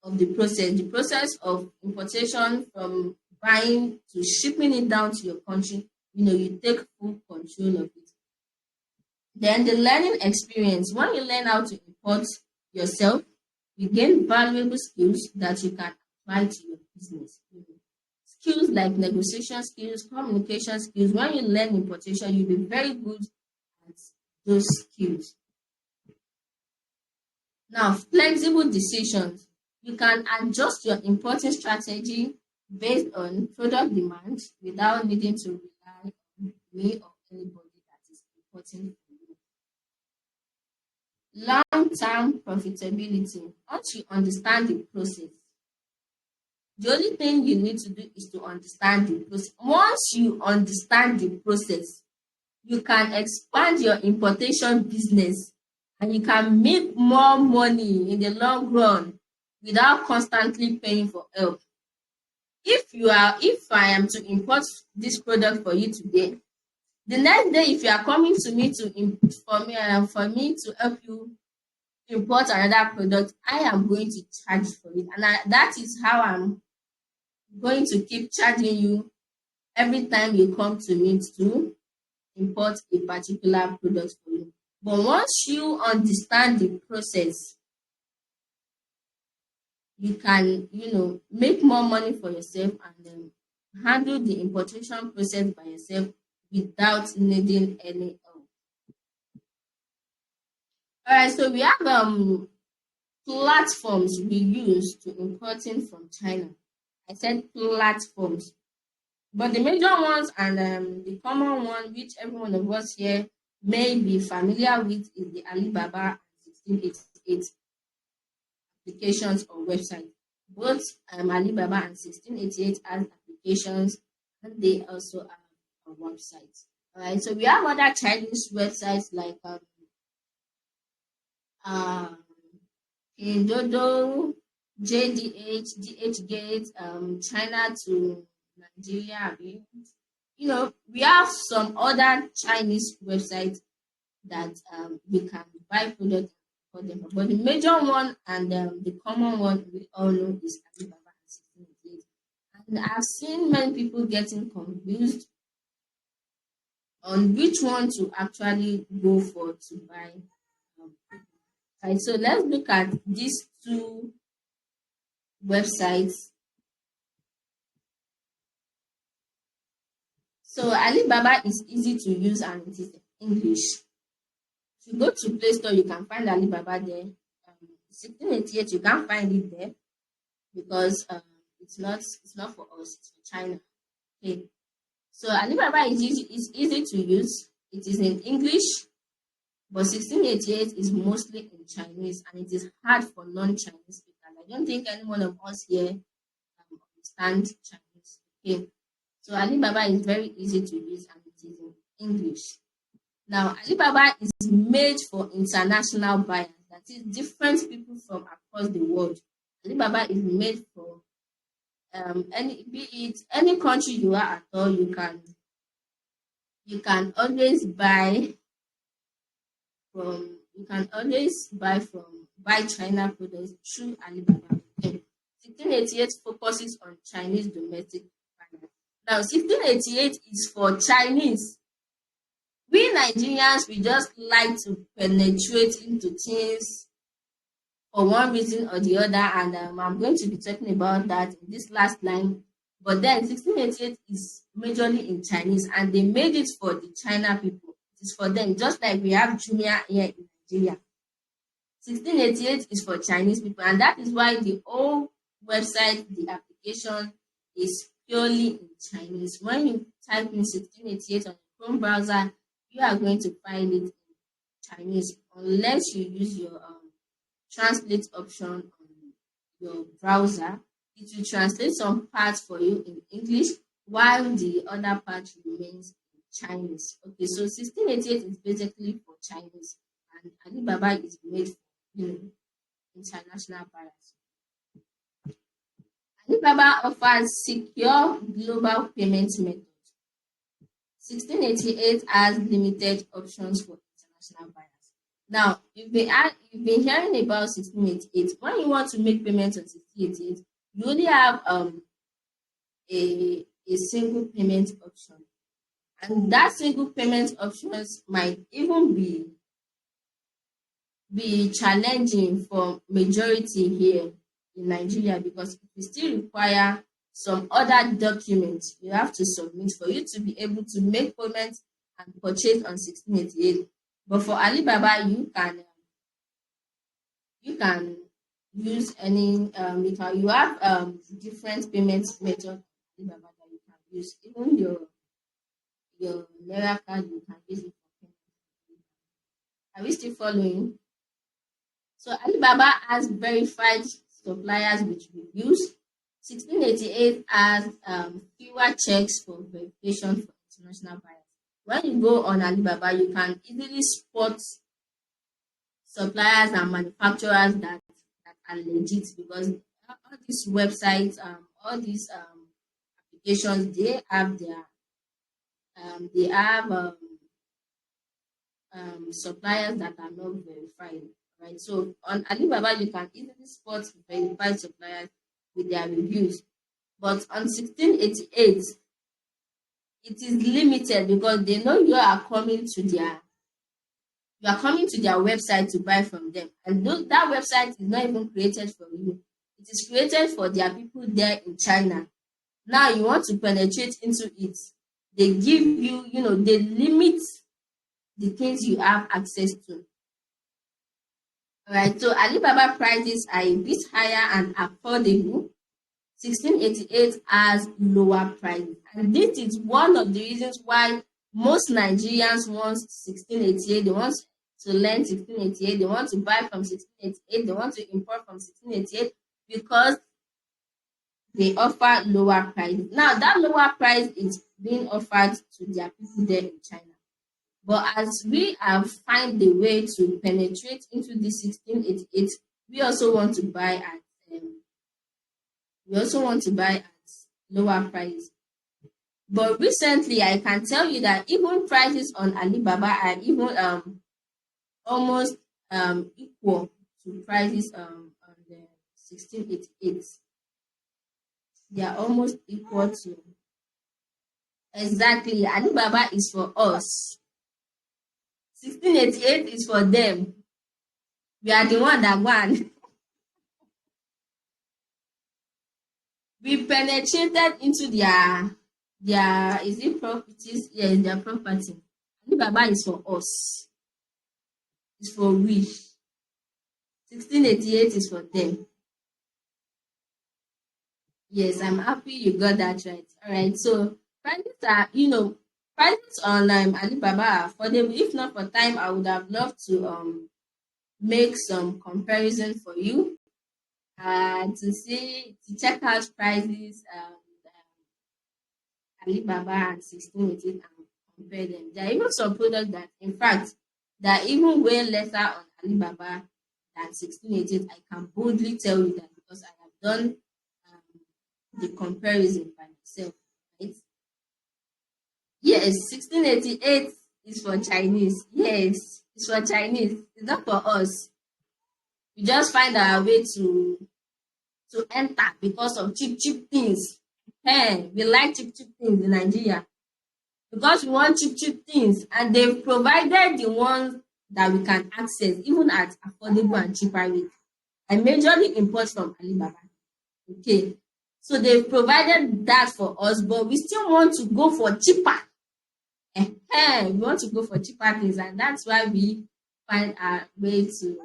Speaker 2: of the process. The process of importation from buying to shipping it down to your country. You take full control of it. Then the learning experience. When you learn how to import yourself, you gain valuable skills that you can apply to your business. Skills like negotiation skills, communication skills. When you learn importation, you'll be very good at those skills. Now, flexible decisions. You can adjust your importing strategy based on product demand without needing to rely on me or anybody that is importing for you. Long-term profitability. Once you understand the process, the only thing you need to do is to understand the process. Once you understand the process, you can expand your importation business and you can make more money in the long run without constantly paying for help. If I am to import this product for you today, the next day if you are coming to me for me to help you import another product, I am going to charge for it, and that is how I'm going to keep charging you every time you come to me to import a particular product for you. But once you understand the process, you can, make more money for yourself and then handle the importation process by yourself without needing any help. All right, so we have platforms we use to importing from China. I said platforms. But the major ones and the common one, which every one of us here may be familiar with is the Alibaba 1688 applications or website. Both Alibaba and 1688 has applications, and they also have a website. All right, so we have other Chinese websites like Pindodo, JDH, DHgate, China to Nigeria. We have some other Chinese websites that we can buy products for them. But the major one and the common one we all know is Alibaba and 1688. And I've seen many people getting confused on which one to actually go for to buy. Right, so let's look at these two websites. So Alibaba is easy to use and it is English. If you go to Play Store, you can find Alibaba there. 1688, you can't find it there because it's not for us, it's for China. Okay. So Alibaba is easy to use. It is in English, but 1688 is mostly in Chinese, and it is hard for non-Chinese speakers. I don't think any one of us here understand Chinese. Okay. So Alibaba is very easy to use, and it is in English. Now, Alibaba is made for international buyers, that is different people from across the world. Alibaba is made for any country you are at all, you can always buy China products through Alibaba. 1688 focuses on Chinese domestic buyers. Now, 1688 is for Chinese. We Nigerians, we just like to penetrate into things for one reason or the other, and I'm going to be talking about that in this last line. But then 1688 is majorly in Chinese, and they made it for the China people. It is for them, just like we have Jumia here in Nigeria. 1688 is for Chinese people, and that is why the whole website, the application, is purely in Chinese. When you type in 1688 on your Chrome browser, you are going to find it in Chinese, unless you use your translate option on your browser. It will translate some parts for you in English, while the other part remains in Chinese. Okay, so 1688 is basically for Chinese, and Alibaba is made for international buyers. Alibaba offers secure global payment methods. 1688 has limited options for international buyers. Now, you've been hearing about 1688. When you want to make payments on 1688, you only have a single payment option, and that single payment options might even be challenging for majority here in Nigeria, because we still require some other documents you have to submit for you to be able to make payments and purchase on 1688. But for Alibaba, you can use any you have different payment methods on Alibaba that you can use. Even your Naira card, you can use it for payment. Are we still following? So Alibaba has verified suppliers which we use. 1688 has fewer checks for verification for international buyers. When you go on Alibaba, you can easily spot suppliers and manufacturers that are legit, because all these websites, all these applications, they have suppliers that are not verified. Right? So on Alibaba, you can easily spot verified suppliers with their reviews. But on 1688, it is limited, because they know you are coming to their website to buy from them, and that website is not even created for you. It is created for their people there in China. Now you want to penetrate into it, they give you, they limit the things you have access to. All right, so Alibaba prices are a bit higher and affordable. 1688 has lower prices, and this is one of the reasons why most Nigerians want 1688. They want to learn 1688. They want to buy from 1688. They want to import from 1688 because they offer lower price. Now, that lower price is being offered to their people there in China. But as we have find the way to penetrate into the 1688, we also want to buy at lower price. But recently, I can tell you that even prices on Alibaba are even almost equal to prices on the 1688. They are almost equal to. Exactly. Alibaba is for us. 1688 is for them. We are the one that won. We penetrated into their is it properties? Yes, their property. Alibaba is for us. It's for we. 1688 is for them. Yes, I'm happy you got that right. All right. So prices are, prices on Alibaba are affordable. If not for time, I would have loved to make some comparison for you to check out prices Alibaba and 1688 and compare them. There are even some products that, in fact, that are even way lesser on Alibaba than 1688. I can boldly tell you that because I have done the comparison by myself. Right? Yes, 1688 is for Chinese. Yes, it's for Chinese. It's not for us. We just find our way to enter because of cheap things. Hey, we like cheap things in Nigeria because we want cheap things, and they've provided the ones that we can access even at affordable and cheaper rate. I majorly import from Alibaba. Okay, so they've provided that for us, but we still want to go for cheaper. We want to go for cheaper things, and that's why we find our way to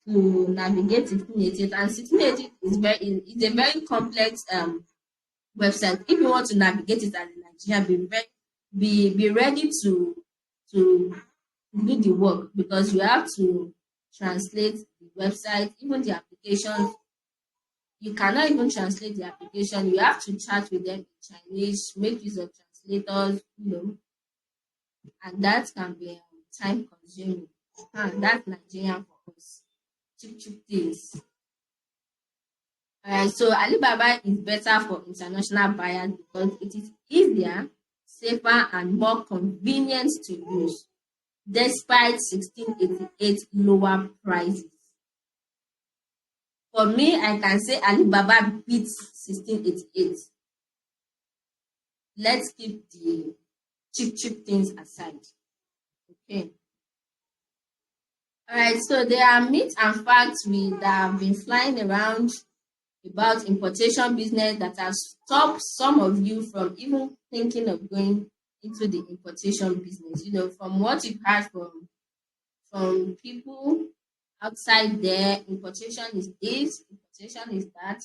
Speaker 2: navigate 1688. And 1688 is a very complex website. If you want to navigate it as a Nigerian, be ready to do the work, because you have to translate the website, even the application. You cannot even translate the application. You have to chat with them in Chinese, make use of translators, and that can be time consuming. And that's Nigerian for us. Cheap things. So Alibaba is better for international buyers because it is easier, safer, and more convenient to use, despite 1688 lower prices. For me, I can say Alibaba beats 1688. Let's keep the cheap things aside. Okay. All right. So there are myths and facts that have been flying around about importation business that has stopped some of you from even thinking of going into the importation business. From what you've heard from people outside there, importation is this, importation is that.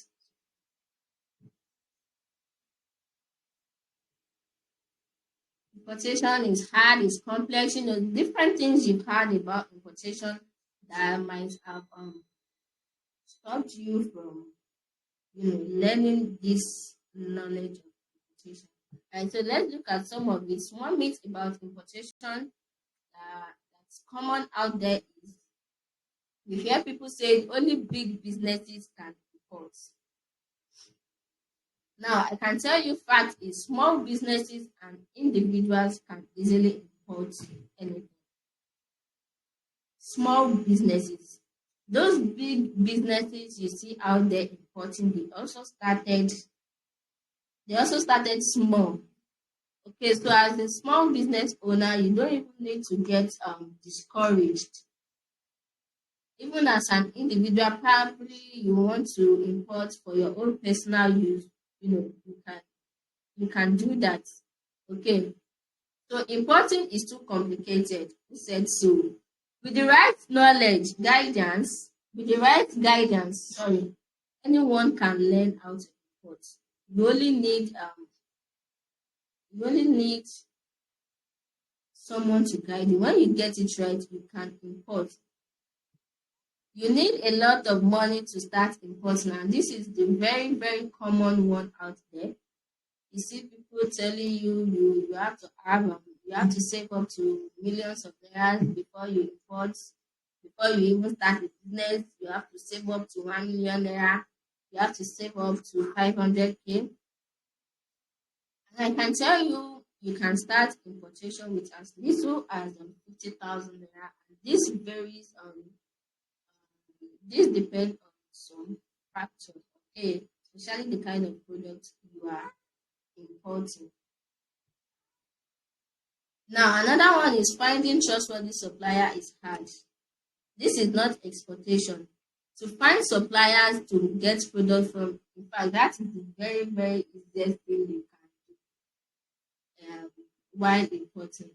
Speaker 2: Importation is hard, it's complex, different things you've heard about importation that might have stopped you from learning this knowledge of importation. Right, so let's look at some of it. One myth about importation that's common out there is you hear people say only big businesses can import. Now, I can tell you fact is small businesses and individuals can easily import anything. Small businesses. Those big businesses you see out there importing, they also started small. Okay, so as a small business owner, you don't even need to get discouraged. Even as an individual, probably you want to import for your own personal use, you can do that. Okay, so importing is too complicated. Who said so? With the right guidance, anyone can learn how to import. You only need someone to guide you. When you get it right, you can import. You need a lot of money to start importing, and this is the very, very common one out there. You see people telling you have to have you have to save up to millions of dollars before you import. Before you even start a business, you have to save up to 1 million naira. You have to save up to 500K. And I can tell you, you can start importation with as little as 50,000 naira. This varies on this depends on some factors, okay, especially the kind of product you are importing. Now, another one is finding trustworthy supplier is hard. This is not exportation. To find suppliers to get product from, in fact, that is the very, very easiest thing you can do while importing.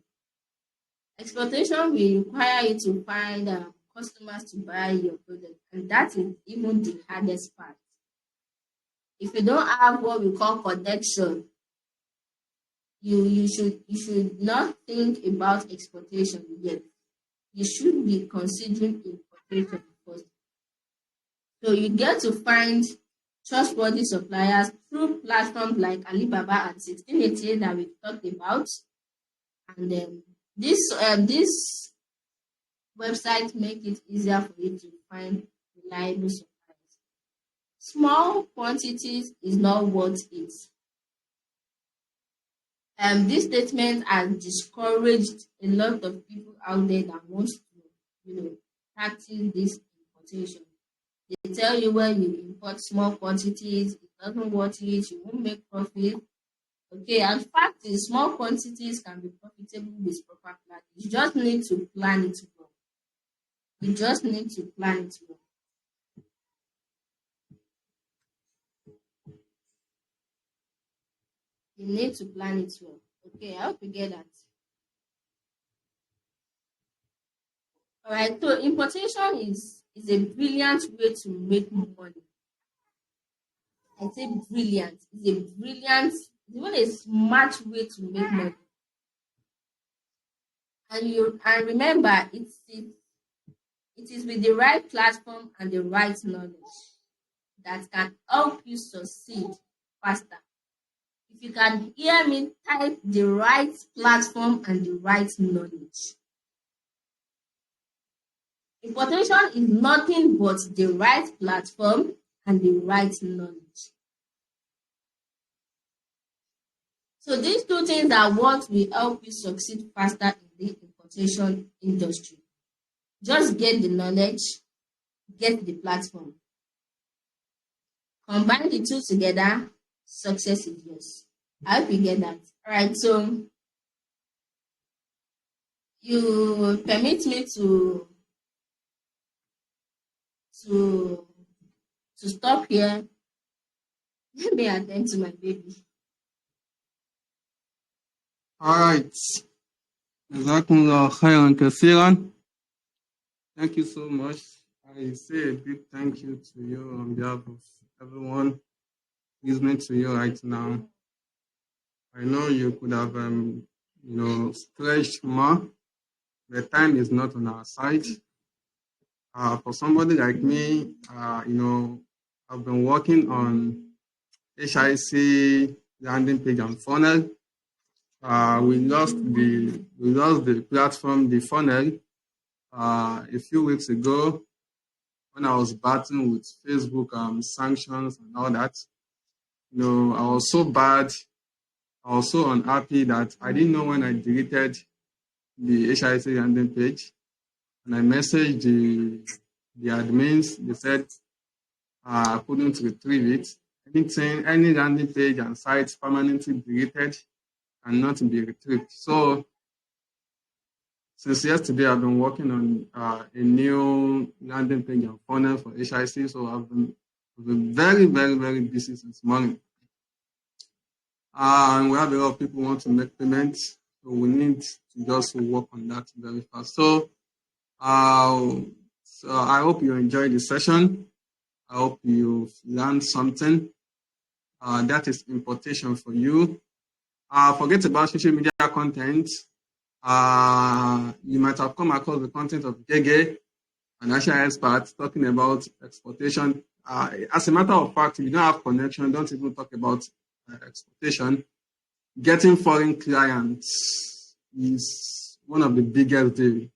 Speaker 2: Exportation will require you to find customers to buy your product, and that is even the hardest part. If you don't have what we call connection, you should not think about exportation yet. You should be considering importation first. So you get to find trustworthy suppliers through platforms like Alibaba and 1688 that we've talked about. And then this website make it easier for you to find reliable suppliers. Small quantities is not worth it. This statement has discouraged a lot of people out there that want to, practice this importation. They tell you when you import small quantities, it doesn't worth it, you won't make profit. Okay, and fact is small quantities can be profitable with proper planning. You just need to plan it well. You just need to plan it well. You need to plan it well. Okay, I hope you get that. All right, so importation is a brilliant way to make money. I say brilliant. It's a brilliant, even a smart way to make money. And remember, it is with the right platform and the right knowledge that can help you succeed faster. If you can hear me, type the right platform and the right knowledge. Importation is nothing but the right platform and the right knowledge. So these two things are what will help you succeed faster in the importation industry. Just get the knowledge, get the platform. Combine the two together, success is yours. I hope you get that. All right, so you permit me to stop here. Let me attend to my baby.
Speaker 1: All right. Jazakumullah khairan kathiran. Thank you so much. I say a big thank you to you on behalf of everyone listening to you right now. I know you could have, stretched more. The time is not on our side. For somebody like me, I've been working on HIC landing page and funnel. We lost the platform, the funnel, a few weeks ago when I was battling with Facebook sanctions and all that. I was so bad. I was so unhappy that I didn't know when I deleted the HIC landing page. And I messaged the admins. They said I couldn't retrieve it. Anything, any landing page and site permanently deleted cannot be retrieved. So since yesterday, I've been working on a new landing page and funnel for HIC. So I've been very, very, very busy since morning. And we have a lot of people who want to make payments. So we need to just work on that very fast. So I hope you enjoyed the session. I hope you've learned something. That is importation for you. Forget about social media content. You might have come across the content of Gege, financial expert, talking about exportation. As a matter of fact, if you don't have connection, don't even talk about exportation. Getting foreign clients is one of the biggest deals.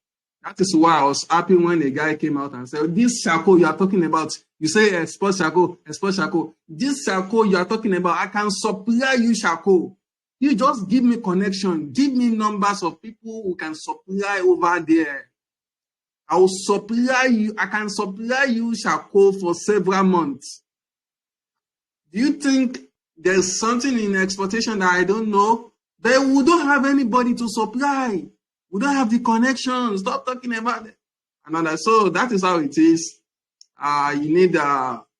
Speaker 1: That is why I was happy when a guy came out and said, this charcoal you are talking about, you say export charcoal. This charcoal you are talking about, I can supply you charcoal. You just give me connection, give me numbers of people who can supply over there. I will supply you, I can supply you charcoal for several months. Do you think there's something in exportation that I don't know? But we don't have anybody to supply. We don't have the connection. Stop talking about it. Another. So that is how it is. You need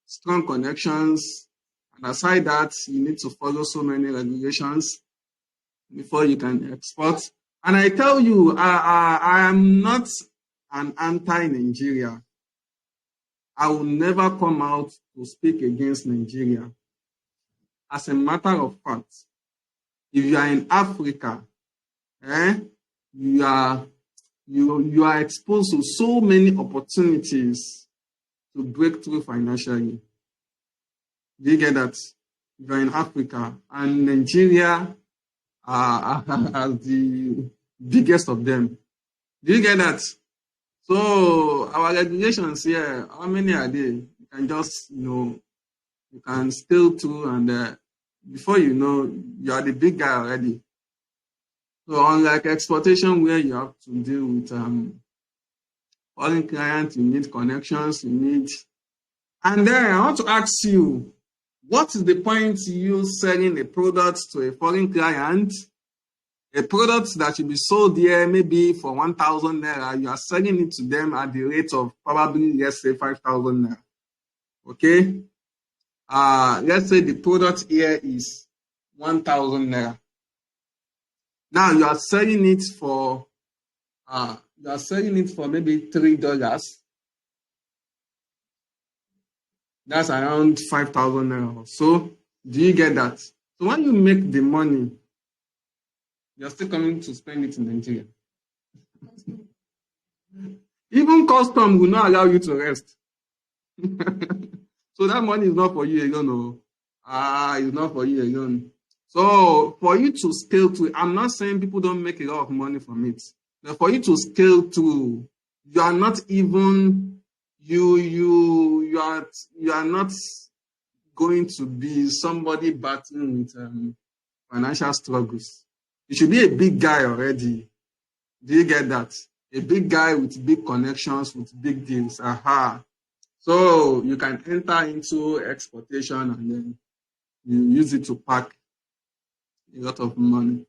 Speaker 1: strong connections. And aside that, you need to follow so many regulations before you can export. And I tell you, I am not an anti-Nigeria. I will never come out to speak against Nigeria. As a matter of fact, if you are in Africa, you are exposed to so many opportunities to break through financially. Do you get that? If you are in Africa, and Nigeria as the biggest of them. Do you get that? So our regulations here, how many are they? You can just, you can steal through, and before you know, you are the big guy already. So unlike exportation, where you have to deal with foreign clients, you need connections, you need. And then I want to ask you, what is the point you selling a product to a foreign client? A product that should be sold here maybe for 1,000 naira, you are selling it to them at the rate of probably, let's say, 5,000 naira. Okay? Let's say the product here is 1,000 naira. Now you are selling it for maybe $3. That's around 5,000 naira. So do you get that? So when you make the money, you're still coming to spend it in Nigeria. Even custom will not allow you to rest. So that money is not for you alone. It's not for you alone. So for you to scale to, I'm not saying people don't make a lot of money from it. But for you to scale to, you are not even, you are not going to be somebody battling with financial struggles. You should be a big guy already. Do you get that? A big guy with big connections, with big deals. So you can enter into exportation and then you use it to pack a lot of money.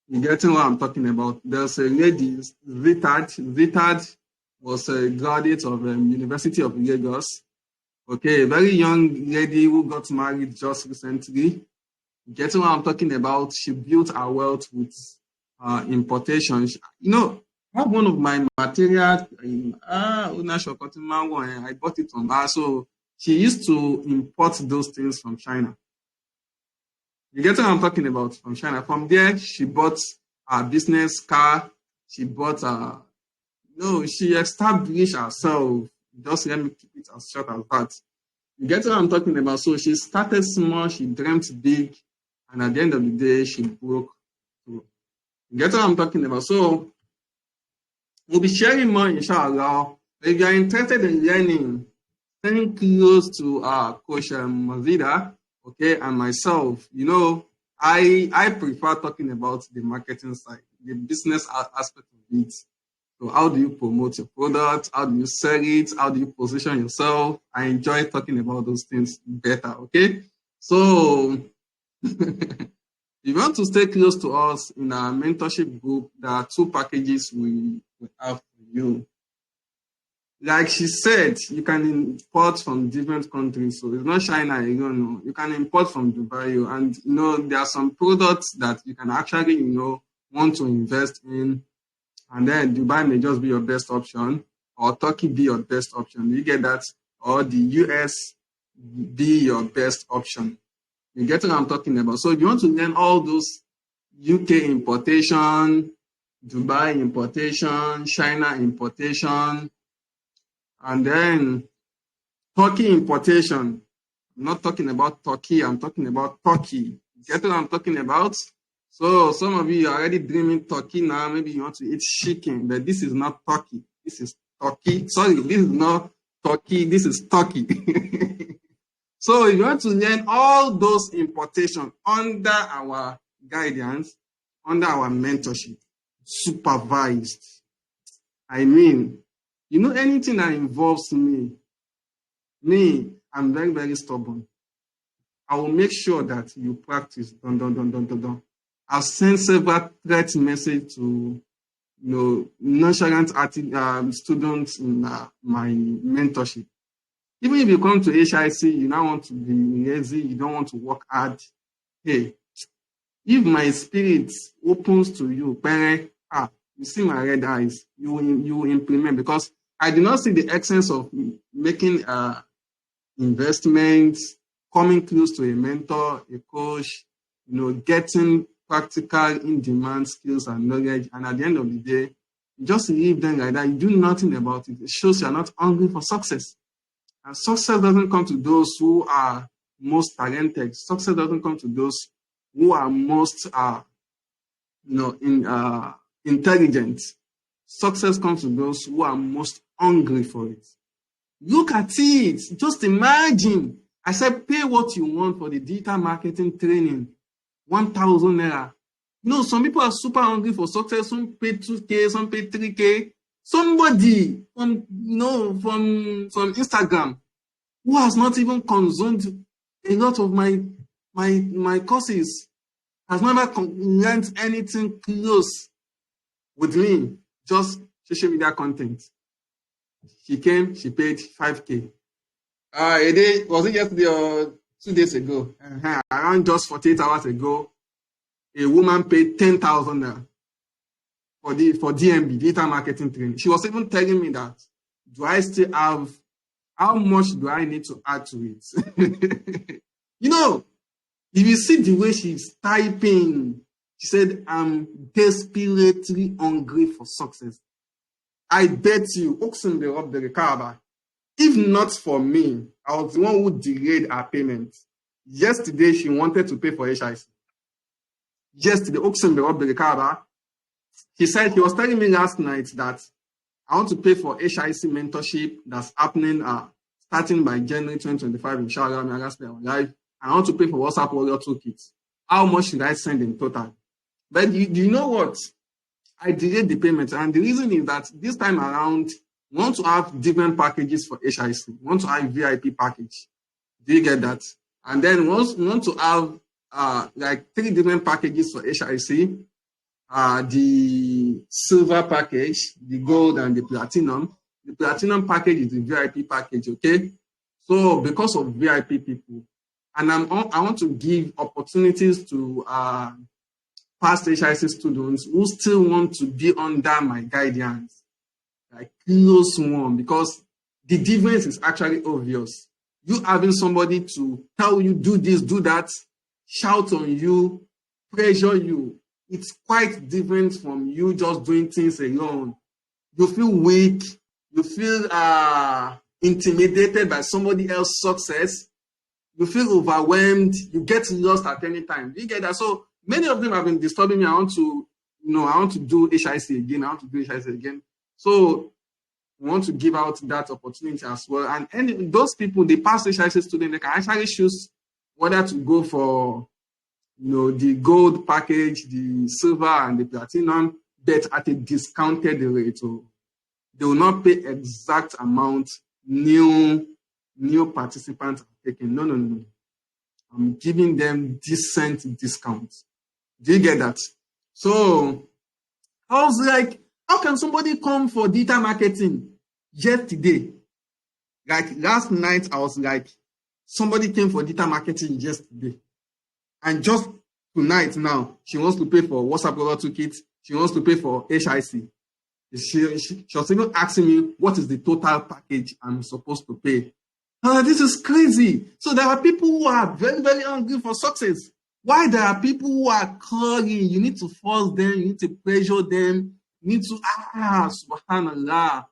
Speaker 1: You getting what I'm talking about? There's a lady, Zitad was a graduate of University of Lagos. Okay, a very young lady who got married just recently. Getting what I'm talking about, she built her wealth with importation. I have one of my materials, I bought it from her. So she used to import those things from China. You get what I'm talking about? From China. From there, she bought a business car. She bought she established herself. Just let me keep it as short as that. You get what I'm talking about? So she started small, she dreamt big, and at the end of the day, she broke through. You get what I'm talking about? So we'll be sharing more, inshallah. If you are interested in learning, staying close to Coach Mazida, okay, and myself, I prefer talking about the marketing side, the business aspect of it. So how do you promote your product? How do you sell it? How do you position yourself? I enjoy talking about those things better, okay? So if you want to stay close to us in our mentorship group, there are 2 packages we have for you. Like she said, you can import from different countries. So it's not China, you can import from Dubai. And, there are some products that you can actually, want to invest in. And then Dubai may just be your best option, or Turkey be your best option. You get that? Or the US be your best option. You get what I'm talking about? So if you want to learn all those UK importation, Dubai importation, China importation, and then Turkey importation. I'm not talking about Turkey, I'm talking about Turkey. Get what I'm talking about? So some of you are already dreaming Turkey now. Maybe you want to eat chicken, but this is not Turkey. This is Turkey. Sorry, this is not Turkey. This is Turkey. So if you want to learn all those importation under our guidance, under our mentorship, supervised. I mean, anything that involves me, I'm very, very stubborn. I will make sure that you practice. I'll send several threat message to nonchalant students in my mentorship. Even if you come to HIC, you now want to be lazy, you don't want to work hard. Hey, if my spirit opens to you, you see my red eyes, you implement, because I do not see the essence of making investments, coming close to a mentor, a coach, getting practical in-demand skills and knowledge, and at the end of the day, you just leave them like that. You do nothing about it. It shows you're not hungry for success. And success doesn't come to those who are most talented. Success doesn't come to those who are most intelligent. Success comes to those who are most hungry for it. Look at it. Just imagine. I said, pay what you want for the digital marketing training. 1,000 naira. Some people are super hungry for success. Some pay 2K, some pay 3K. Somebody from Instagram who has not even consumed a lot of my courses, has never learned anything close with me, just social media content. She came, she paid 5K. A day, was it yesterday or 2 days ago? Around just 48 hours ago, a woman paid 10,000 naira for DMB, digital marketing training. She was even telling me that, how much do I need to add to it? If you see the way she's typing, she said, I'm desperately hungry for success. I bet you, if not for me, I was the one who delayed her payment. Yesterday, she wanted to pay for HIC. Yesterday, he said, he was telling me last night that I want to pay for HIC mentorship that's happening starting by January 2025, inshallah, may Allah spare our life. I want to pay for WhatsApp Warrior Toolkit. How much should I send in total? But do you know what? I delayed the payment, and the reason is that this time around, we want to have different packages for HIC. We want to have VIP package. Do you get that? And then we want to have like 3 different packages for HIC. The silver package, the gold, and the platinum. The platinum package is the VIP package, okay? So because of VIP people, and I want to give opportunities to past HIC students who still want to be under my guidance, like close one, because the difference is actually obvious. You having somebody to tell you, do this, do that, shout on you, pressure you, it's quite different from you just doing things alone. You feel weak, you feel intimidated by somebody else's success, you feel overwhelmed, you get lost at any time. You get that? So many of them have been disturbing me. I want to do HIC again. So we want to give out that opportunity as well. And those people, the past HIC students, they can actually choose whether to go for the gold package, the silver, and the platinum, but at a discounted rate. So they will not pay exact amount new participants are taking. No. I'm giving them decent discounts. Do you get that? So I was like, how can somebody come for digital marketing yesterday? Like last night, I was like, somebody came for digital marketing yesterday. And just tonight now, she wants to pay for WhatsApp Warrior Toolkit. She wants to pay for HIC. She was even asking me, what is the total package I'm supposed to pay? This is crazy. So there are people who are very, very hungry for success. Why there are people who are calling, you need to force them, you need to pressure them, you need to, subhanallah.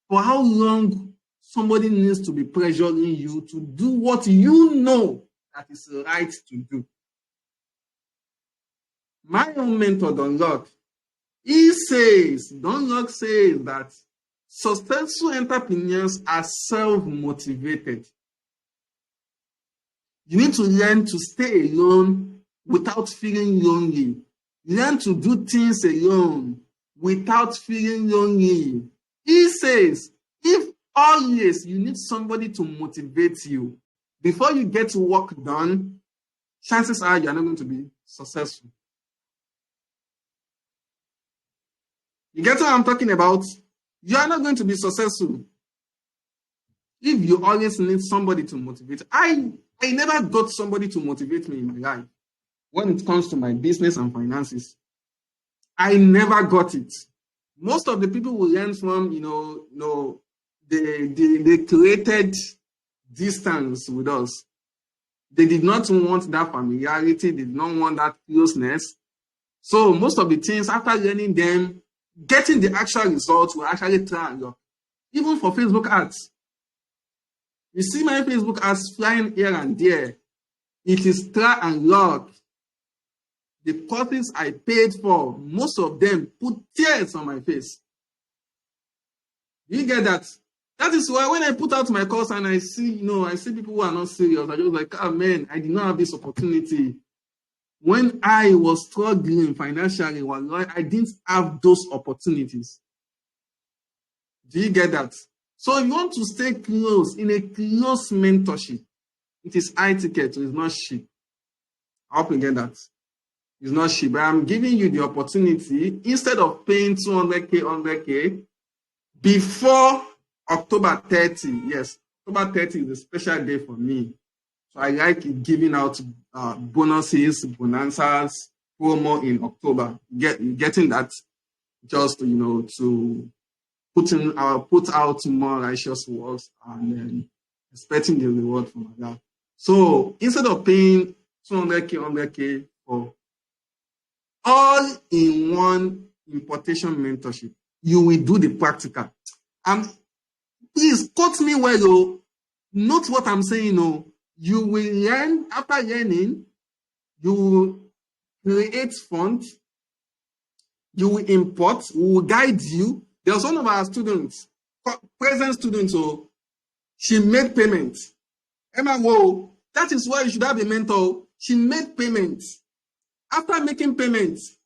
Speaker 1: For how long somebody needs to be pressuring you to do what you know that is right to do? My own mentor, Don Locke, Don Locke says that successful entrepreneurs are self-motivated. You need to learn to stay alone without feeling lonely. Learn to do things alone without feeling lonely. He says, if always you need somebody to motivate you before you get work done, chances are you're not going to be successful. You get what I'm talking about? You are not going to be successful if you always need somebody to motivate. I never got somebody to motivate me in my life when it comes to my business and finances. I never got it. Most of the people we learn from, they created distance with us. They did not want that familiarity. They did not want that closeness. So most of the things, after learning them, getting the actual results will actually try and lock. Even for Facebook ads. You see my Facebook ads flying here and there. It is try and lock. The courses I paid for, most of them put tears on my face. You get that? That is why when I put out my course and I see people who are not serious, I just like, man, I did not have this opportunity. When I was struggling financially, I didn't have those opportunities. Do you get that? So if you want to stay close in a close mentorship, it is high ticket, so it's not cheap. I hope you get that. It's not cheap. But I'm giving you the opportunity, instead of paying 100K, before October 30. Yes, October 30 is a special day for me. So I like giving out bonuses, bonanzas, promo in October. Getting that just, to put out more righteous works and then expecting the reward from Allah. So instead of paying 100K for all-in-one importation mentorship, you will do the practical. Please quote me well, though. Note what I'm saying, though. You will learn. After learning, you will create funds. You will import. We will guide you. There was one of our students, present students, so she made payments. Emma, whoa, that is why you should have a mentor. She made payments. After making payments,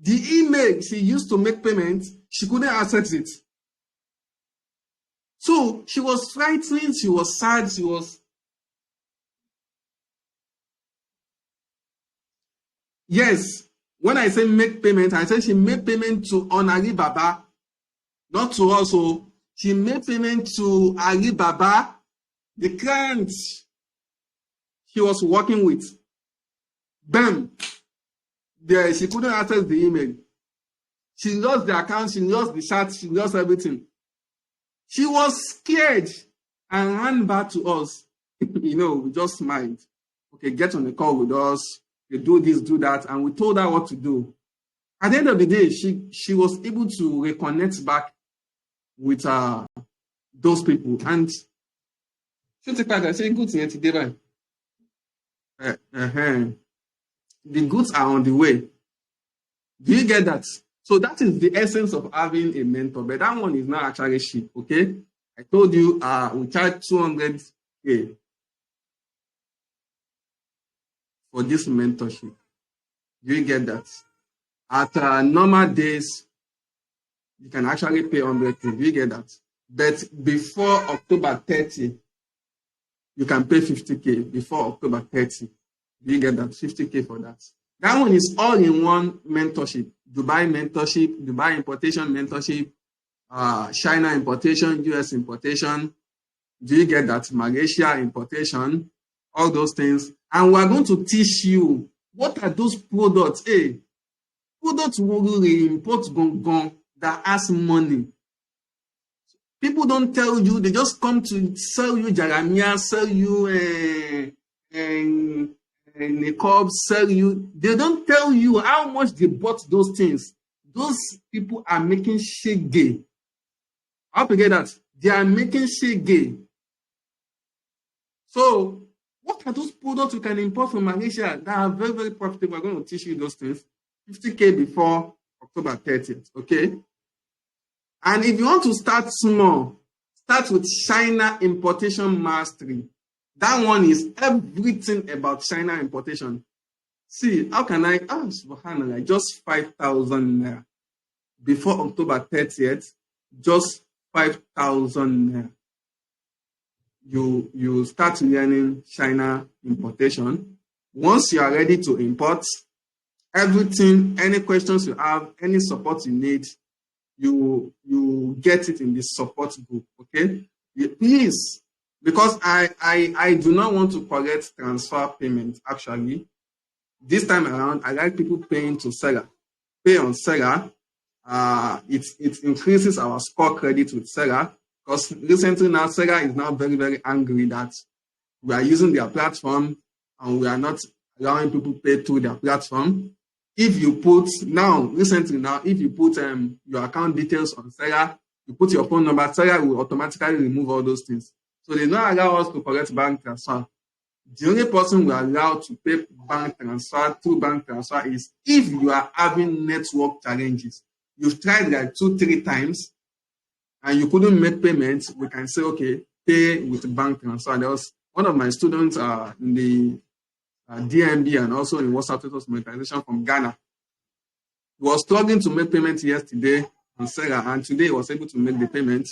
Speaker 1: the email she used to make payments, she couldn't access it. So she was frightened, she was sad, Yes, when I say make payment, I said she made payment to Alibaba, not to us. So she made payment to Alibaba, the client she was working with. Bam! There, she couldn't access the email. She lost the account, she lost the chat, she lost everything. She was scared and ran back to us. We just smiled. Okay, get on the call with us. You do this, do that. And we told her what to do. At the end of the day, she was able to reconnect back with those people. And I say, good thing today. The goods are on the way. Do you get that? So that is the essence of having a mentor. But that one is not actually cheap, okay? I told you we charge 200K for this mentorship. Do you get that? At normal days, you can actually pay 100K. Do you get that? But before October 30, you can pay 50K before October 30. Do you get that? 50K for that. That one is all-in-one mentorship. Dubai mentorship, Dubai importation mentorship, China importation, US importation. Do you get that? Malaysia importation, all those things. And we're going to teach you what are those products. Products we import that has money. People don't tell you, they just come to sell you Jeremiah, sell you Niqab, sell you. They don't tell you how much they bought those things. Those people are making shege. I hope you get that. They are making shege. So, what are those products you can import from Malaysia that are very, very profitable? I'm going to teach you those things. 50K before October 30th, okay? And if you want to start small, start with China Importation Mastery. That one is everything about China importation. See, how can I, subhanallah, just 5,000 naira. Before October 30th, just 5,000 naira. You start learning China importation. Once you are ready to import, everything, any questions you have, any support you need, you get it in the support group, okay? Please, because I do not want to collect transfer payment, actually. This time around, I like people paying to seller. Pay on seller. It increases our score credit with seller. Because recently now, seller is now very, very angry that we are using their platform and we are not allowing people pay through their platform. If you put, if you put your account details on seller, you put your phone number, seller will automatically remove all those things. So they don't allow us to collect bank transfer. The only person we are allowed to pay bank transfer through bank transfer is if you are having network challenges. You've tried like 2-3 times and you couldn't make payments, we can say, okay, pay with bank transfer. There was one of my students in the DMB and also in WhatsApp status monetization from Ghana. He was struggling to make payments yesterday on seller, and today he was able to make the payment.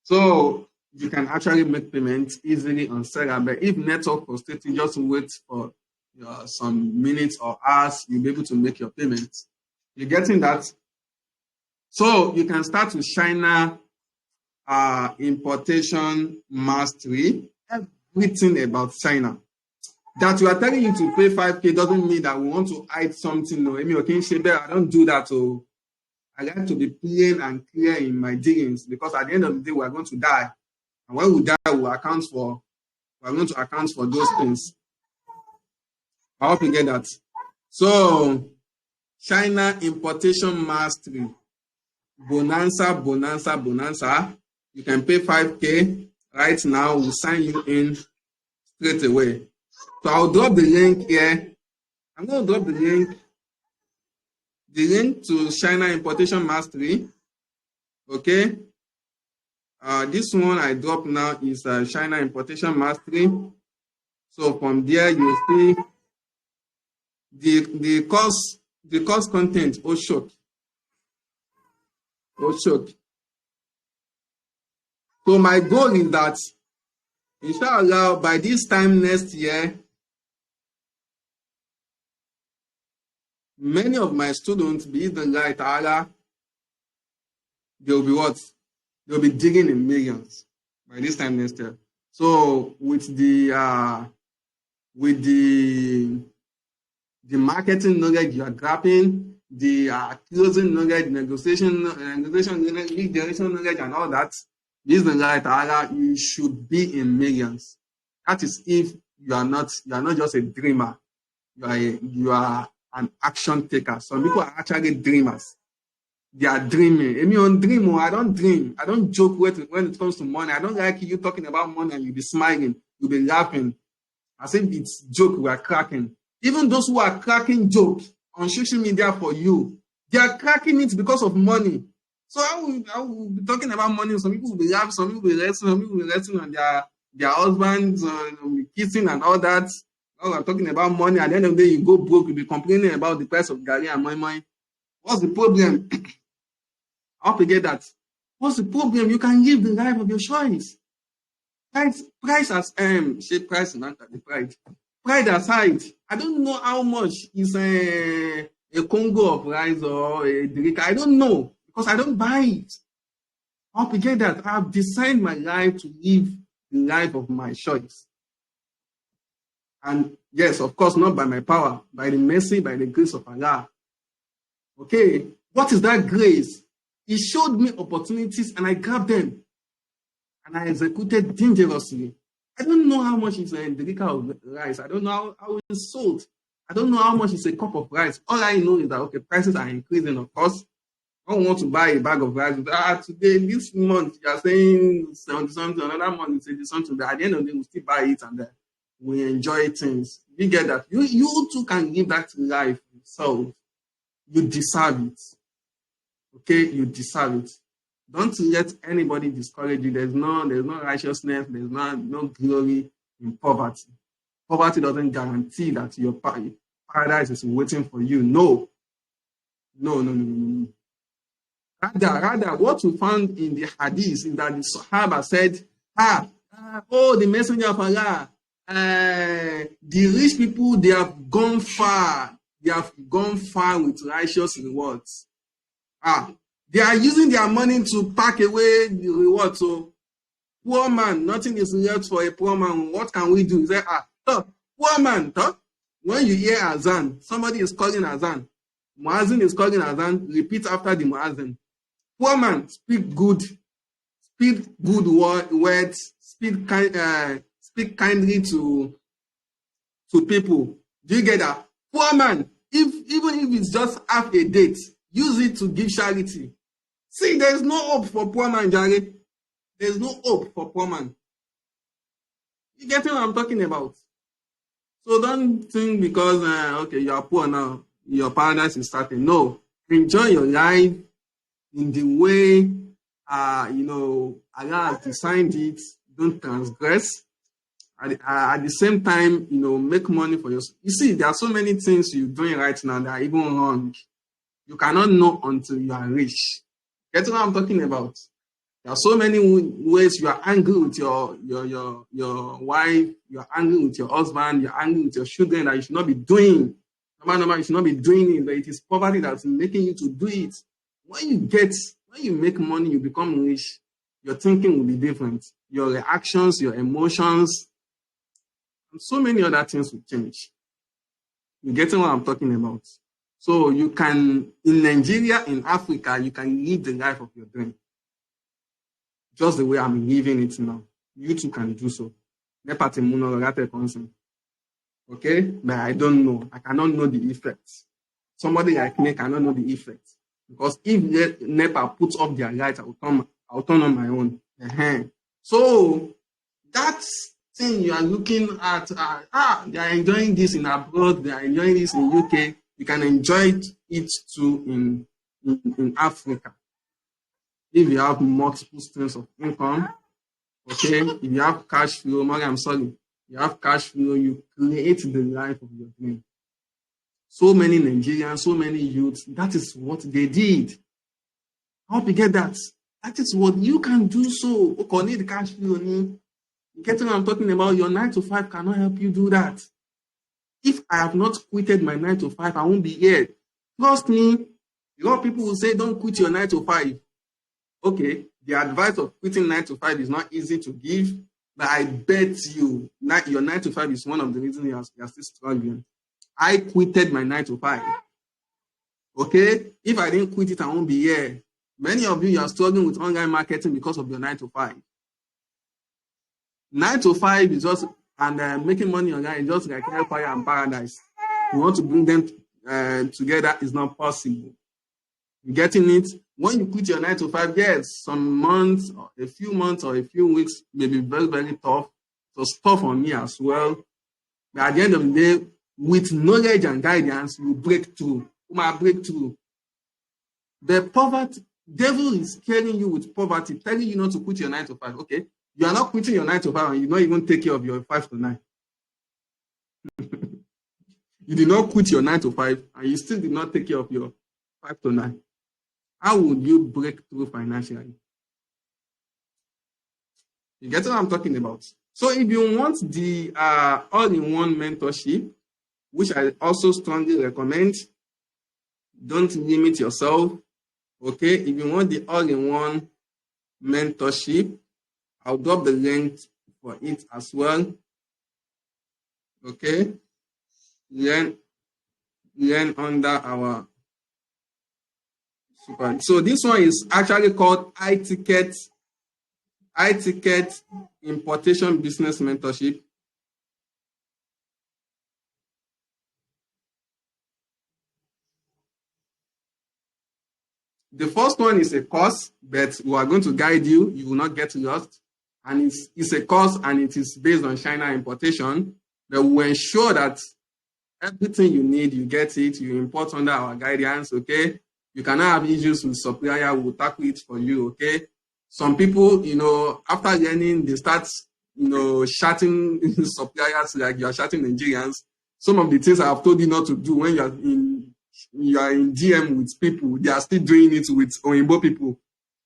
Speaker 1: So you can actually make payments easily on seller, but if network frustrates you, just wait for some minutes or hours, you'll be able to make your payments. You're getting that? So you can start with China Importation Mastery, everything about China. That we are telling you to pay 5K doesn't mean that we want to hide something. No, I don't do that. So I like to be plain and clear in my dealings, because at the end of the day, we are going to die. And when we die, we are going to account for those things. I hope you get that. So, China Importation Mastery. Bonanza. You can pay 5K. Right now, we'll sign you in straight away. So I'll drop the link here. I'm going to drop the link to China Importation Mastery. Okay. This one I drop now is China Importation Mastery. So from there you see the course content. Oh shock. So my goal is that, inshallah, by this time next year, many of my students, be it the guy Ta'ala, they'll be what? They'll be digging in millions by this time next year. So with the marketing knowledge you are grabbing, the closing knowledge, negotiation lead generation knowledge, and all that, this is the guy Ta'ala, you should be in millions. That is if you are not just a dreamer. You are an action taker. Some people are actually dreamers. They are dreaming. I don't dream. I don't joke when it comes to money. I don't like you talking about money and you'll be smiling. You'll be laughing. As if it's joke we are cracking. Even those who are cracking jokes on social media for you, they are cracking it because of money. So I will be talking about money. Some people will be laughing, some people will be resting, some people will be resting on their husbands, kissing and all that. Oh, I'm talking about money. At the end of the day, you go broke. You'll be complaining about the price of gari and moi. What's the problem? I hope you get that. What's the problem? You can live the life of your choice. Price as price not the pride. Pride aside, I don't know how much is a Congo of rice or a drink. I don't know because I don't buy it. I hope you get that. I've designed my life to live the life of my choice. And yes, of course, not by my power, by the mercy, by the grace of Allah. Okay, what is that grace? He showed me opportunities and I grabbed them. And I executed dangerously. I don't know how much is a decal of rice. I don't know how it's sold. I don't know how much is a cup of rice. All I know is that, okay, prices are increasing, of course. I don't want to buy a bag of rice. Today, this month, you are saying 70 something, another month, it's 80 something. But at the end of the day, we'll still buy it and then we enjoy things. You get that? You too can give that life yourself. You deserve it. Okay? You deserve it. Don't let anybody discourage you. There's no righteousness, there's no glory in poverty. Poverty doesn't guarantee that your paradise is waiting for you. No. Rather, what we found in the hadith is that the Sahaba said, the messenger of Allah, the rich people, they have gone far. They have gone far with righteous rewards. They are using their money to pack away the rewards. So, poor man, nothing is left for a poor man. What can we do? He said, poor man, when you hear azan, somebody is calling azan. Muazzin is calling azan, repeat after the muazzin. Poor man, speak good words, speak kindly to people. Do you get that? Poor man, even if it's just half a date, use it to give charity. See, there's no hope for poor man, Jared. There's no hope for poor man. You get what I'm talking about? So don't think because, okay, you are poor now, your paradise is starting. No, enjoy your life in the way, Allah has designed it. Don't transgress. At the same time, make money for yourself. You see, there are so many things you're doing right now that are even wrong. You cannot know until you are rich. Get what I'm talking about? There are so many ways you are angry with your wife, you are angry with your husband, you are angry with your children that you should not be doing. No, you should not be doing it, but it is poverty that's making you to do it. When you make money, you become rich, your thinking will be different. Your reactions, your emotions, and so many other things will change. You're getting what I'm talking about? So you can, in Nigeria, in Africa, you can live the life of your dream. Just the way I'm living it now. You too can do so. Okay? But I don't know. I cannot know the effects. Somebody like me cannot know the effects. Because if NEPA puts up their lights, I'll turn on my own. So that thing you are looking at, they are enjoying this in abroad, they are enjoying this in UK. You can enjoy it too in Africa. If you have multiple streams of income, okay, if you have cash flow, you have cash flow, you create the life of your dream. So many Nigerians, so many youths, that is what they did. I hope you get that. That is what you can do so. Okay, need cash flow. You get what I'm talking about? Your 9 to 5 cannot help you do that. If I have not quitted my 9 to 5, I won't be here. Trust me, a lot of people will say, don't quit your 9 to 5. Okay, the advice of quitting 9 to 5 is not easy to give, but I bet you your 9 to 5 is one of the reasons you are still struggling. I quitted my 9 to 5. Okay, if I didn't quit it, I won't be here. Many of you are struggling with online marketing because of your 9 to 5. 9 to 5 is just, and making money online is just like hellfire and paradise. You want to bring them together, is not possible. You getting it? When you quit your 9 to 5, yes, some months, or a few months, or a few weeks may be very, very tough. It was tough on me as well. But at the end of the day, with knowledge and guidance, you break through. The poverty, devil is scaring you with poverty, telling you not to quit your 9 to 5. Okay, you are not quitting your 9 to 5 and you don't even take care of your 5 to 9. You did not quit your 9 to 5 and you still did not take care of your 5 to 9. How would you break through financially? You get what I'm talking about? So if you want the all-in-one mentorship, which I also strongly recommend, don't limit yourself. Okay, if you want the all-in-one mentorship, I'll drop the link for it as well. Okay, learn under our super. So this one is actually called high ticket high ticket importation business mentorship. The first one is a course, but we are going to guide you. You will not get lost. And it's a course and it is based on China importation. But we will ensure that everything you need, you get it, you import under our guidance, okay? You cannot have issues with supplier, we'll tackle it for you, okay? Some people, after learning, they start, shouting suppliers like you are shouting Nigerians. Some of the things I have told you not to do when you are in DM with people, they are still doing it with Oyinbo people.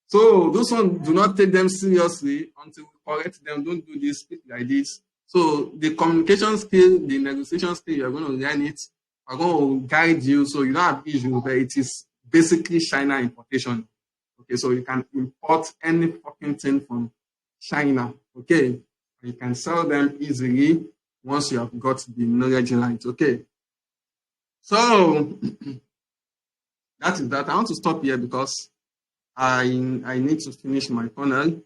Speaker 1: So those ones, do not take them seriously until we correct them. Don't do this, speak like this. So the communication skill, the negotiation skill, you're going to learn it. I'm going to guide you so you don't have issues, but it is basically China importation. Okay, so you can import any fucking thing from China. Okay, you can sell them easily once you have got the knowledge right. Okay, so that is that. I want to stop here because I need to finish my funnel.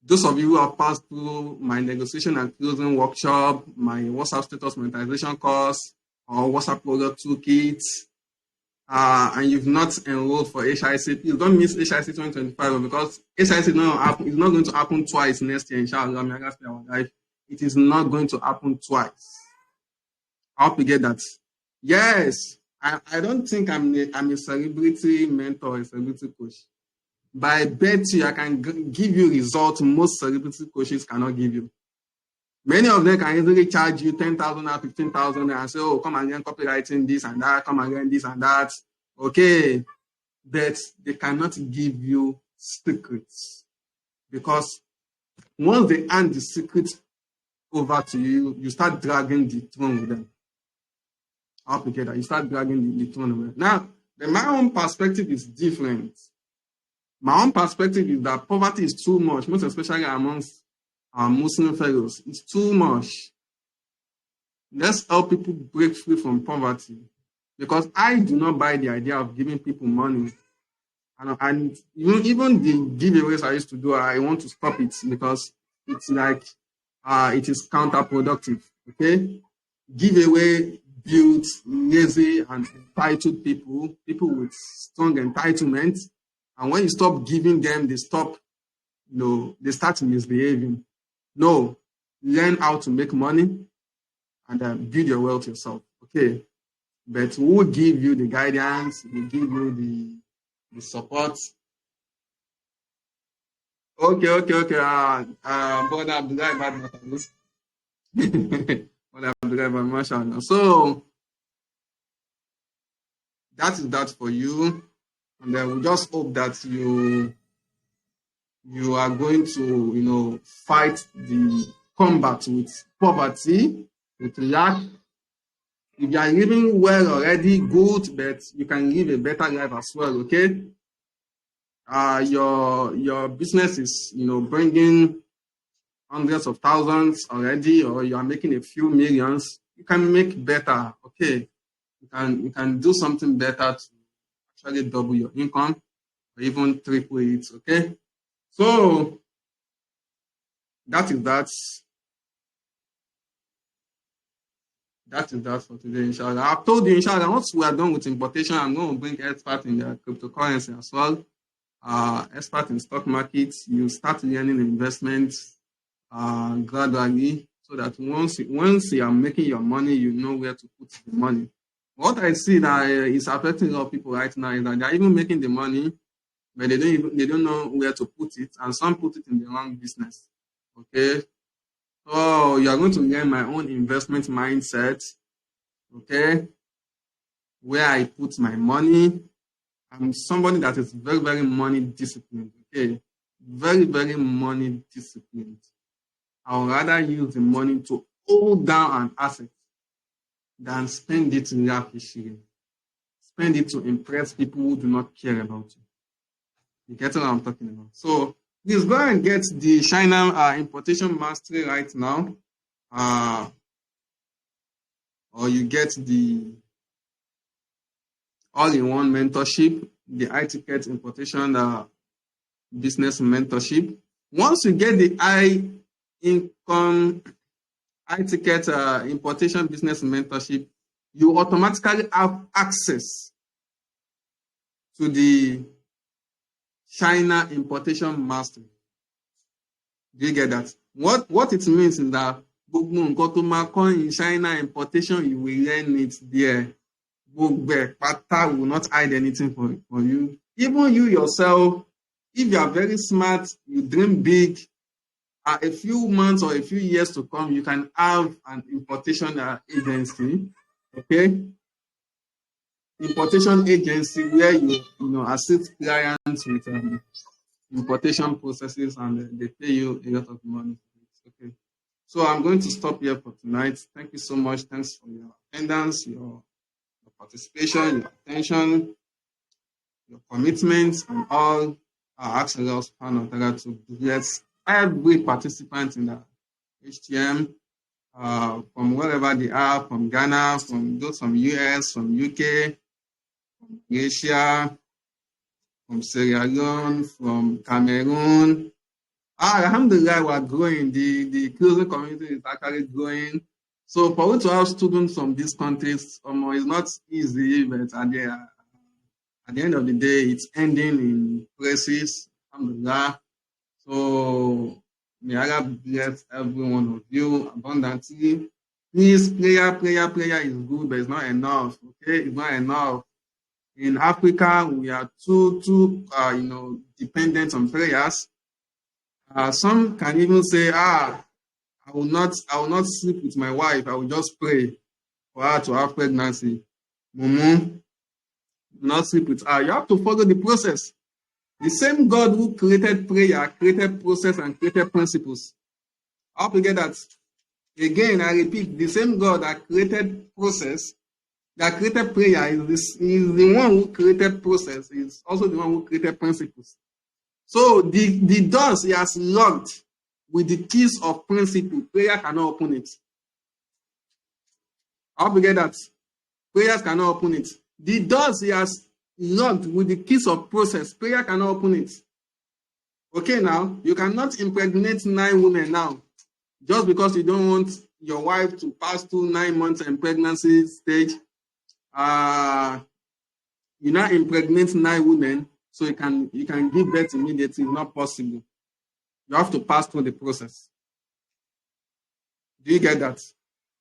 Speaker 1: Those of you who have passed through my negotiation and closing workshop, my WhatsApp status monetization course, or WhatsApp product toolkit, and you've not enrolled for HIC, please don't miss HIC 2025 because HIC is not going to happen twice next year, inshallah. It is not going to happen twice. I hope you get that. Yes, I don't think I'm a celebrity mentor, a celebrity coach. But I bet you I can give you results most celebrity coaches cannot give you. Many of them can easily charge you 10,000 or 15,000 and say, oh, come and learn copywriting, this and that, come and learn this and that. Okay. But they cannot give you secrets. Because once they hand the secrets over to you, you start dragging the throne with them. I hope you get that. You start dragging the throne with them. Now, my own perspective is different. My own perspective is that poverty is too much, most especially amongst our Muslim fellows. It's too much. Let's help people break free from poverty. Because I do not buy the idea of giving people money. And even the giveaways I used to do, I want to stop it because it's like, it is counterproductive. Okay? Giveaway builds lazy and entitled people with strong entitlement. And when you stop giving them, they start misbehaving. No, learn how to make money and build your wealth yourself. Okay. But who will give you the guidance? Will give you the support. Okay. Brother Abdullah Badmatanus. Brother Abdullah Badmatanus. So that is that for you. And then we just hope that you are going to, fight the combat with poverty, with lack. If you are living well already, good, but you can live a better life as well, okay? Your business is, bringing hundreds of thousands already, or you are making a few millions. You can make better, okay? You can do something better to actually double your income or even triple it, okay? So that is that for today, inshallah. I've told you, inshallah, once we are done with importation, I'm going to bring experts in the cryptocurrency as well. Expert in stock markets. You start learning investments gradually so that once you are making your money, you know where to put the money. What I see that is affecting a lot of people right now is that they are even making the money, but they don't know where to put it, and some put it in the wrong business. Okay, so you are going to learn my own investment mindset. Okay, where I put my money. I'm somebody that is very, very money disciplined. Okay, very, very money disciplined. I would rather use the money to hold down an asset than spend it lavishly. Spend it to impress people who do not care about you. You get what I'm talking about? So please go and get the China importation mastery right now. Or you get the all-in-one mentorship, the high ticket importation business mentorship. Once you get the high income, high ticket importation business mentorship, you automatically have access to the China importation mastery. Do you get that? What it means is that in China importation, you will learn it there. Pata will not hide anything for you. Even you yourself, if you are very smart, you dream big, a few months or a few years to come, you can have an importation agency, okay? Importation agency where you assist clients with importation processes, and they pay you a lot of money. Okay. So I'm going to stop here for tonight. Thank you so much. Thanks for your attendance, your participation, your attention, your commitment, and all. I ask Allah subhanahu wa ta'ala to bless every participant in the HTM, from wherever they are, from Ghana, from those from US, from UK, from Asia, from Sierra Leone, from Cameroon. Alhamdulillah, we are growing. The closing community is actually growing. So for you to have students from these countries, it's not easy, but at the end of the day, it's ending in places. Alhamdulillah. So may Allah bless every one of you abundantly. Please, prayer is good, but it's not enough. Okay, it's not enough. In Africa, we are too dependent on prayers. Some can even say, I will not sleep with my wife. I will just pray for her to have pregnancy. Not sleep with her. You have to follow the process. The same God who created prayer, created process, and created principles. I hope you get that. Again, I repeat, the same God that created process, that created prayer, is the one who created process, is also the one who created principles. So the doors he has locked with the keys of principle, prayer cannot open it. I hope you get that. Prayers cannot open it. The doors he has locked with the keys of process, prayer cannot open it. Okay, now, you cannot impregnate 9 women now, just because you don't want your wife to pass through 9 months in pregnancy stage. You now impregnate 9 women, so you can give birth immediately. It's not possible. You have to pass through the process. Do you get that?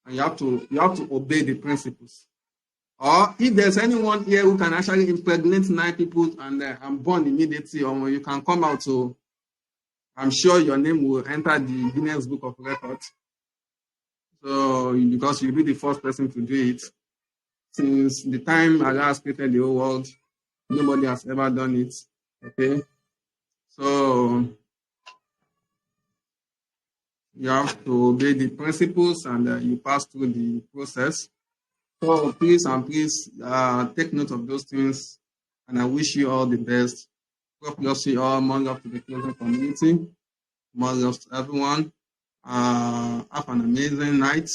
Speaker 1: And you have to obey the principles. Or if there's anyone here who can actually impregnate 9 people and born immediately, or you can come out, so I'm sure your name will enter the Guinness Book of Records. So because you'll be the first person to do it. Since the time Allah has created the whole world, nobody has ever done it. Okay? So you have to obey the principles, and you pass through the process. So please take note of those things, and I wish you all the best. God bless you all. More love to the closing community. More love to everyone. Have an amazing night.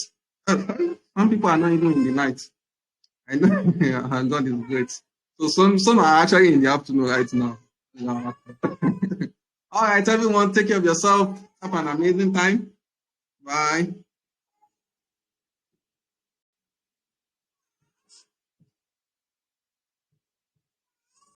Speaker 1: Some people are not even in the night. I know God is great. So some are actually in the afternoon right now. All right, everyone, take care of yourself. Have an amazing time. Bye.